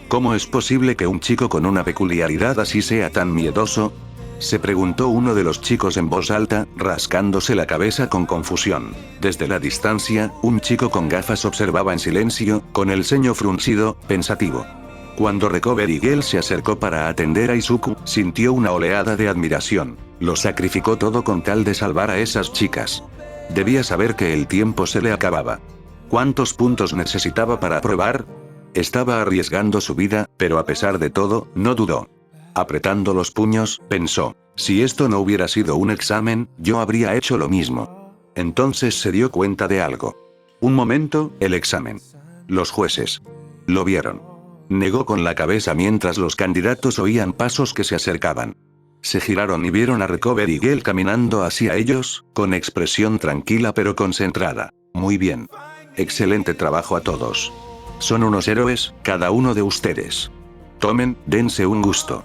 ¿Cómo es posible que un chico con una peculiaridad así sea tan miedoso?, se preguntó uno de los chicos en voz alta, rascándose la cabeza con confusión. Desde la distancia, un chico con gafas observaba en silencio, con el ceño fruncido, pensativo. Cuando Recover Eagle se acercó para atender a Izuku, sintió una oleada de admiración. Lo sacrificó todo con tal de salvar a esas chicas. Debía saber que el tiempo se le acababa. ¿Cuántos puntos necesitaba para probar? Estaba arriesgando su vida, pero a pesar de todo, no dudó. Apretando los puños, pensó, si esto no hubiera sido un examen, yo habría hecho lo mismo. Entonces se dio cuenta de algo. Un momento, el examen. Los jueces. Lo vieron. Negó con la cabeza mientras los candidatos oían pasos que se acercaban. Se giraron y vieron a Recover Eagle caminando hacia ellos, con expresión tranquila pero concentrada. Muy bien. Excelente trabajo a todos. Son unos héroes, cada uno de ustedes. Tomen, dense un gusto.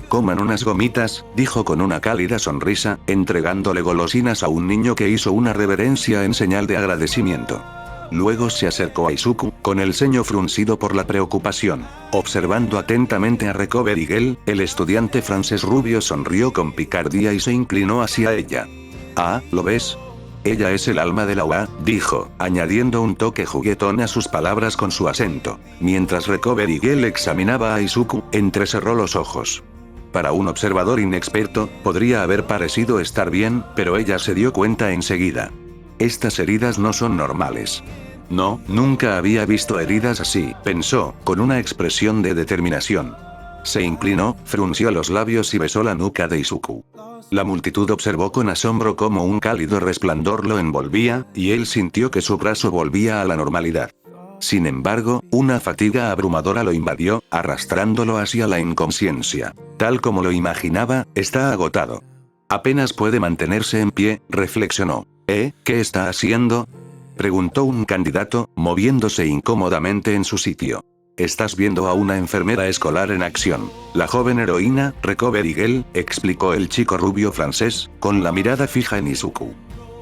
Coman unas gomitas, dijo con una cálida sonrisa, entregándole golosinas a un niño que hizo una reverencia en señal de agradecimiento. Luego se acercó a Izuku, con el ceño fruncido por la preocupación. Observando atentamente a Recover Eagle, el estudiante francés rubio sonrió con picardía y se inclinó hacia ella. «Ah, ¿lo ves? Ella es el alma de la UA», dijo, añadiendo un toque juguetón a sus palabras con su acento. Mientras Recover Eagle examinaba a Izuku, entrecerró los ojos. Para un observador inexperto, podría haber parecido estar bien, pero ella se dio cuenta enseguida. Estas heridas no son normales. No, nunca había visto heridas así, pensó, con una expresión de determinación. Se inclinó, frunció los labios y besó la nuca de Izuku. La multitud observó con asombro cómo un cálido resplandor lo envolvía, y él sintió que su brazo volvía a la normalidad. Sin embargo, una fatiga abrumadora lo invadió, arrastrándolo hacia la inconsciencia. Tal como lo imaginaba, está agotado. Apenas puede mantenerse en pie, reflexionó. ¿Qué está haciendo?, preguntó un candidato, moviéndose incómodamente en su sitio. Estás viendo a una enfermera escolar en acción. La joven heroína, Recovery Girl, explicó el chico rubio francés, con la mirada fija en Izuku.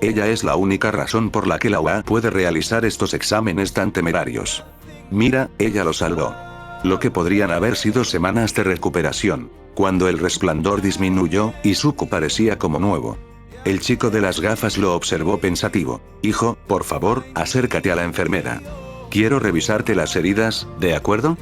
Ella es la única razón por la que la UA puede realizar estos exámenes tan temerarios. Mira, ella lo salvó. Lo que podrían haber sido semanas de recuperación. Cuando el resplandor disminuyó, Izuku parecía como nuevo. El chico de las gafas lo observó pensativo. Hijo, por favor, acércate a la enfermera. Quiero revisarte las heridas, ¿de acuerdo?,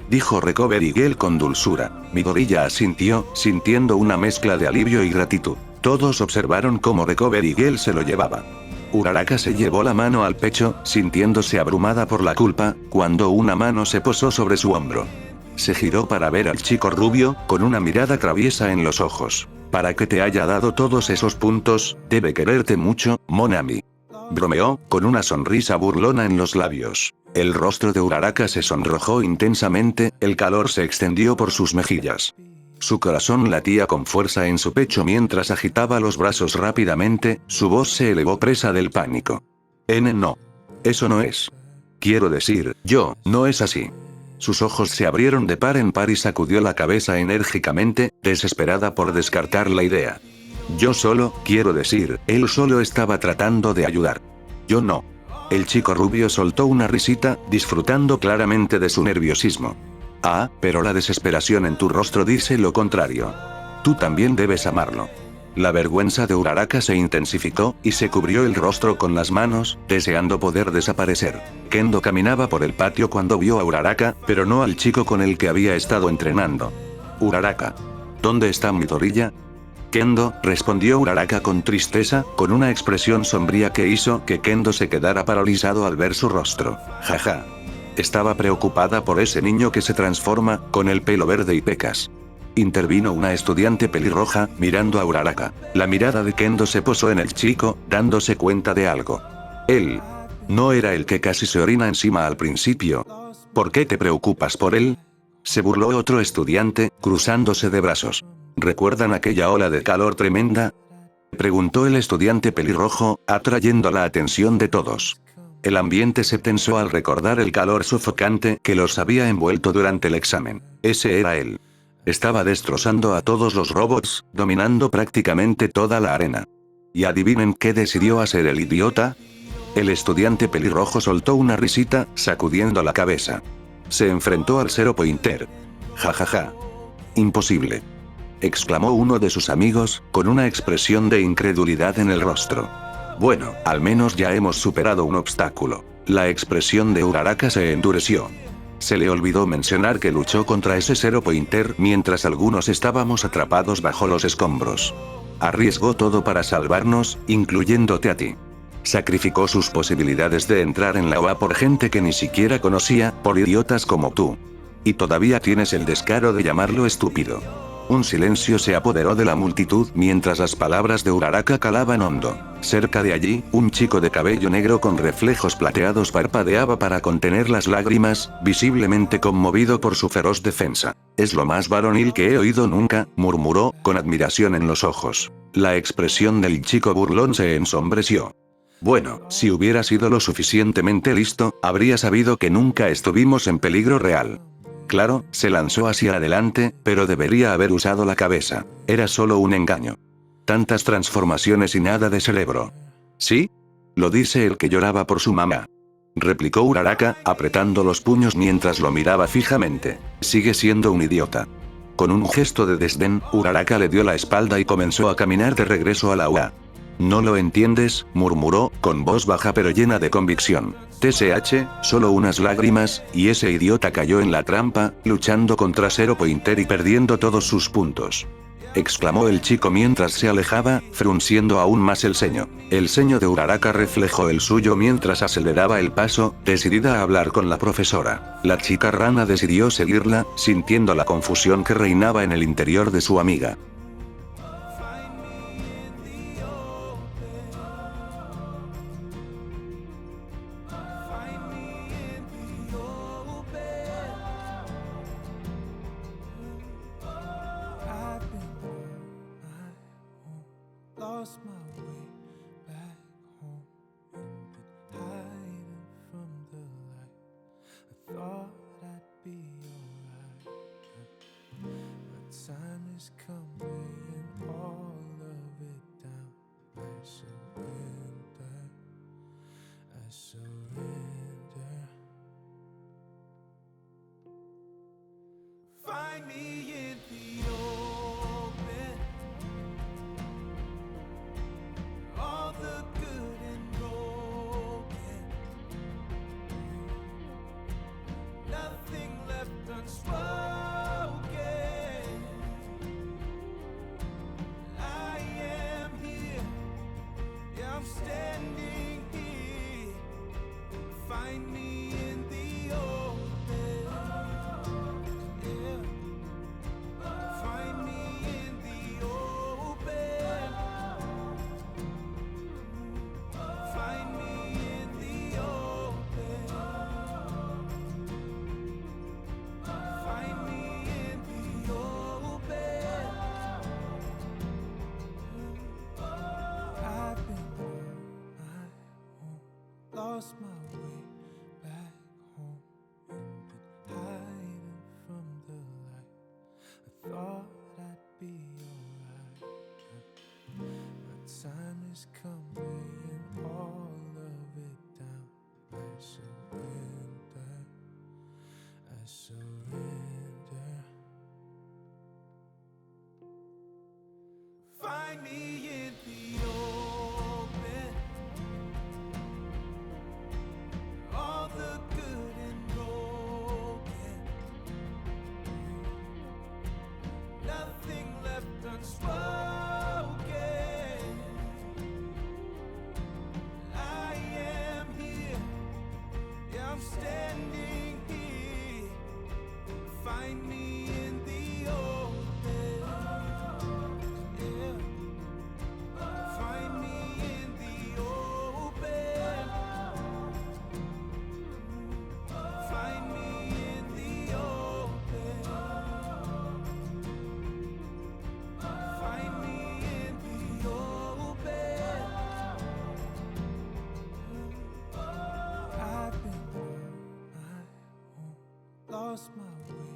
dijo Recovery Girl con dulzura. Midoriya asintió, sintiendo una mezcla de alivio y gratitud. Todos observaron cómo Recovery Girl se lo llevaba. Uraraka se llevó la mano al pecho, sintiéndose abrumada por la culpa, cuando una mano se posó sobre su hombro. Se giró para ver al chico rubio, con una mirada traviesa en los ojos. Para que te haya dado todos esos puntos, debe quererte mucho, Monami. Bromeó, con una sonrisa burlona en los labios. El rostro de Uraraka se sonrojó intensamente, el calor se extendió por sus mejillas. Su corazón latía con fuerza en su pecho mientras agitaba los brazos rápidamente, su voz se elevó presa del pánico. No. Eso no es. Quiero decir, no es así. Sus ojos se abrieron de par en par y sacudió la cabeza enérgicamente, desesperada por descartar la idea. Quiero decir, él solo estaba tratando de ayudar. Yo no. El chico rubio soltó una risita, disfrutando claramente de su nerviosismo. Pero la desesperación en tu rostro dice lo contrario. Tú también debes amarlo. La vergüenza de Uraraka se intensificó, y se cubrió el rostro con las manos, deseando poder desaparecer. Kendo caminaba por el patio cuando vio a Uraraka, pero no al chico con el que había estado entrenando. Uraraka. ¿Dónde está Midoriya? Kendo, respondió Uraraka con tristeza, con una expresión sombría que hizo que Kendo se quedara paralizado al ver su rostro. Jaja. Estaba preocupada por ese niño que se transforma, con el pelo verde y pecas. Intervino una estudiante pelirroja, mirando a Uraraka. La mirada de Kendo se posó en el chico, dándose cuenta de algo. Él. ¿No era el que casi se orina encima al principio? ¿Por qué te preocupas por él?, se burló otro estudiante, cruzándose de brazos. ¿Recuerdan aquella ola de calor tremenda?, preguntó el estudiante pelirrojo, atrayendo la atención de todos. El ambiente se tensó al recordar el calor sofocante que los había envuelto durante el examen. Ese era él. Estaba destrozando a todos los robots, dominando prácticamente toda la arena. ¿Y adivinen qué decidió hacer el idiota? El estudiante pelirrojo soltó una risita, sacudiendo la cabeza. Se enfrentó al Zero Pointer. Jajaja. Imposible, exclamó uno de sus amigos, con una expresión de incredulidad en el rostro. Bueno, al menos ya hemos superado un obstáculo. La expresión de Uraraka se endureció. Se le olvidó mencionar que luchó contra ese Zero Pointer mientras algunos estábamos atrapados bajo los escombros. Arriesgó todo para salvarnos, incluyéndote a ti. Sacrificó sus posibilidades de entrar en la OA por gente que ni siquiera conocía, por idiotas como tú. Y todavía tienes el descaro de llamarlo estúpido. Un silencio se apoderó de la multitud mientras las palabras de Uraraka calaban hondo. Cerca de allí, un chico de cabello negro con reflejos plateados parpadeaba para contener las lágrimas, visiblemente conmovido por su feroz defensa. Es lo más varonil que he oído nunca, murmuró, con admiración en los ojos. La expresión del chico burlón se ensombreció. Bueno, si hubiera sido lo suficientemente listo, habría sabido que nunca estuvimos en peligro real. Claro, se lanzó hacia adelante, pero debería haber usado la cabeza. Era solo un engaño. Tantas transformaciones y nada de cerebro. ¿Sí? Lo dice el que lloraba por su mamá, replicó Uraraka, apretando los puños mientras lo miraba fijamente. Sigue siendo un idiota. Con un gesto de desdén, Uraraka le dio la espalda y comenzó a caminar de regreso a la UA. No lo entiendes, murmuró, con voz baja pero llena de convicción. TSH, solo unas lágrimas, y ese idiota cayó en la trampa, luchando contra Zero Pointer y perdiendo todos sus puntos. exclamó el chico mientras se alejaba, frunciendo aún más el ceño. El ceño de Uraraka reflejó el suyo mientras aceleraba el paso, decidida a hablar con la profesora. La chica rana decidió seguirla, sintiendo la confusión que reinaba en el interior de su amiga. Lost my way back home and been hiding from the light. I thought I'd be alright, but time is coming, all of it down. I surrender, I surrender. Find me in the open. All the good and broken, nothing left unspoken. I am here, yeah, I'm standing here. Find me in the open, yeah. Find me in the open. Find me in the open. Find me in the open. I've been on my own, lost my way back home and been hiding from the light. I thought I'd be alright, but time is coming, all of it down. I surrender, I surrender. Find me in the open. All the good and broken, nothing left unspoken. I am here, yeah, I'm standing here. Find me in the open, yeah. Find me in the open. Find me in the open. Find me in the open. I've been on my own, lost my way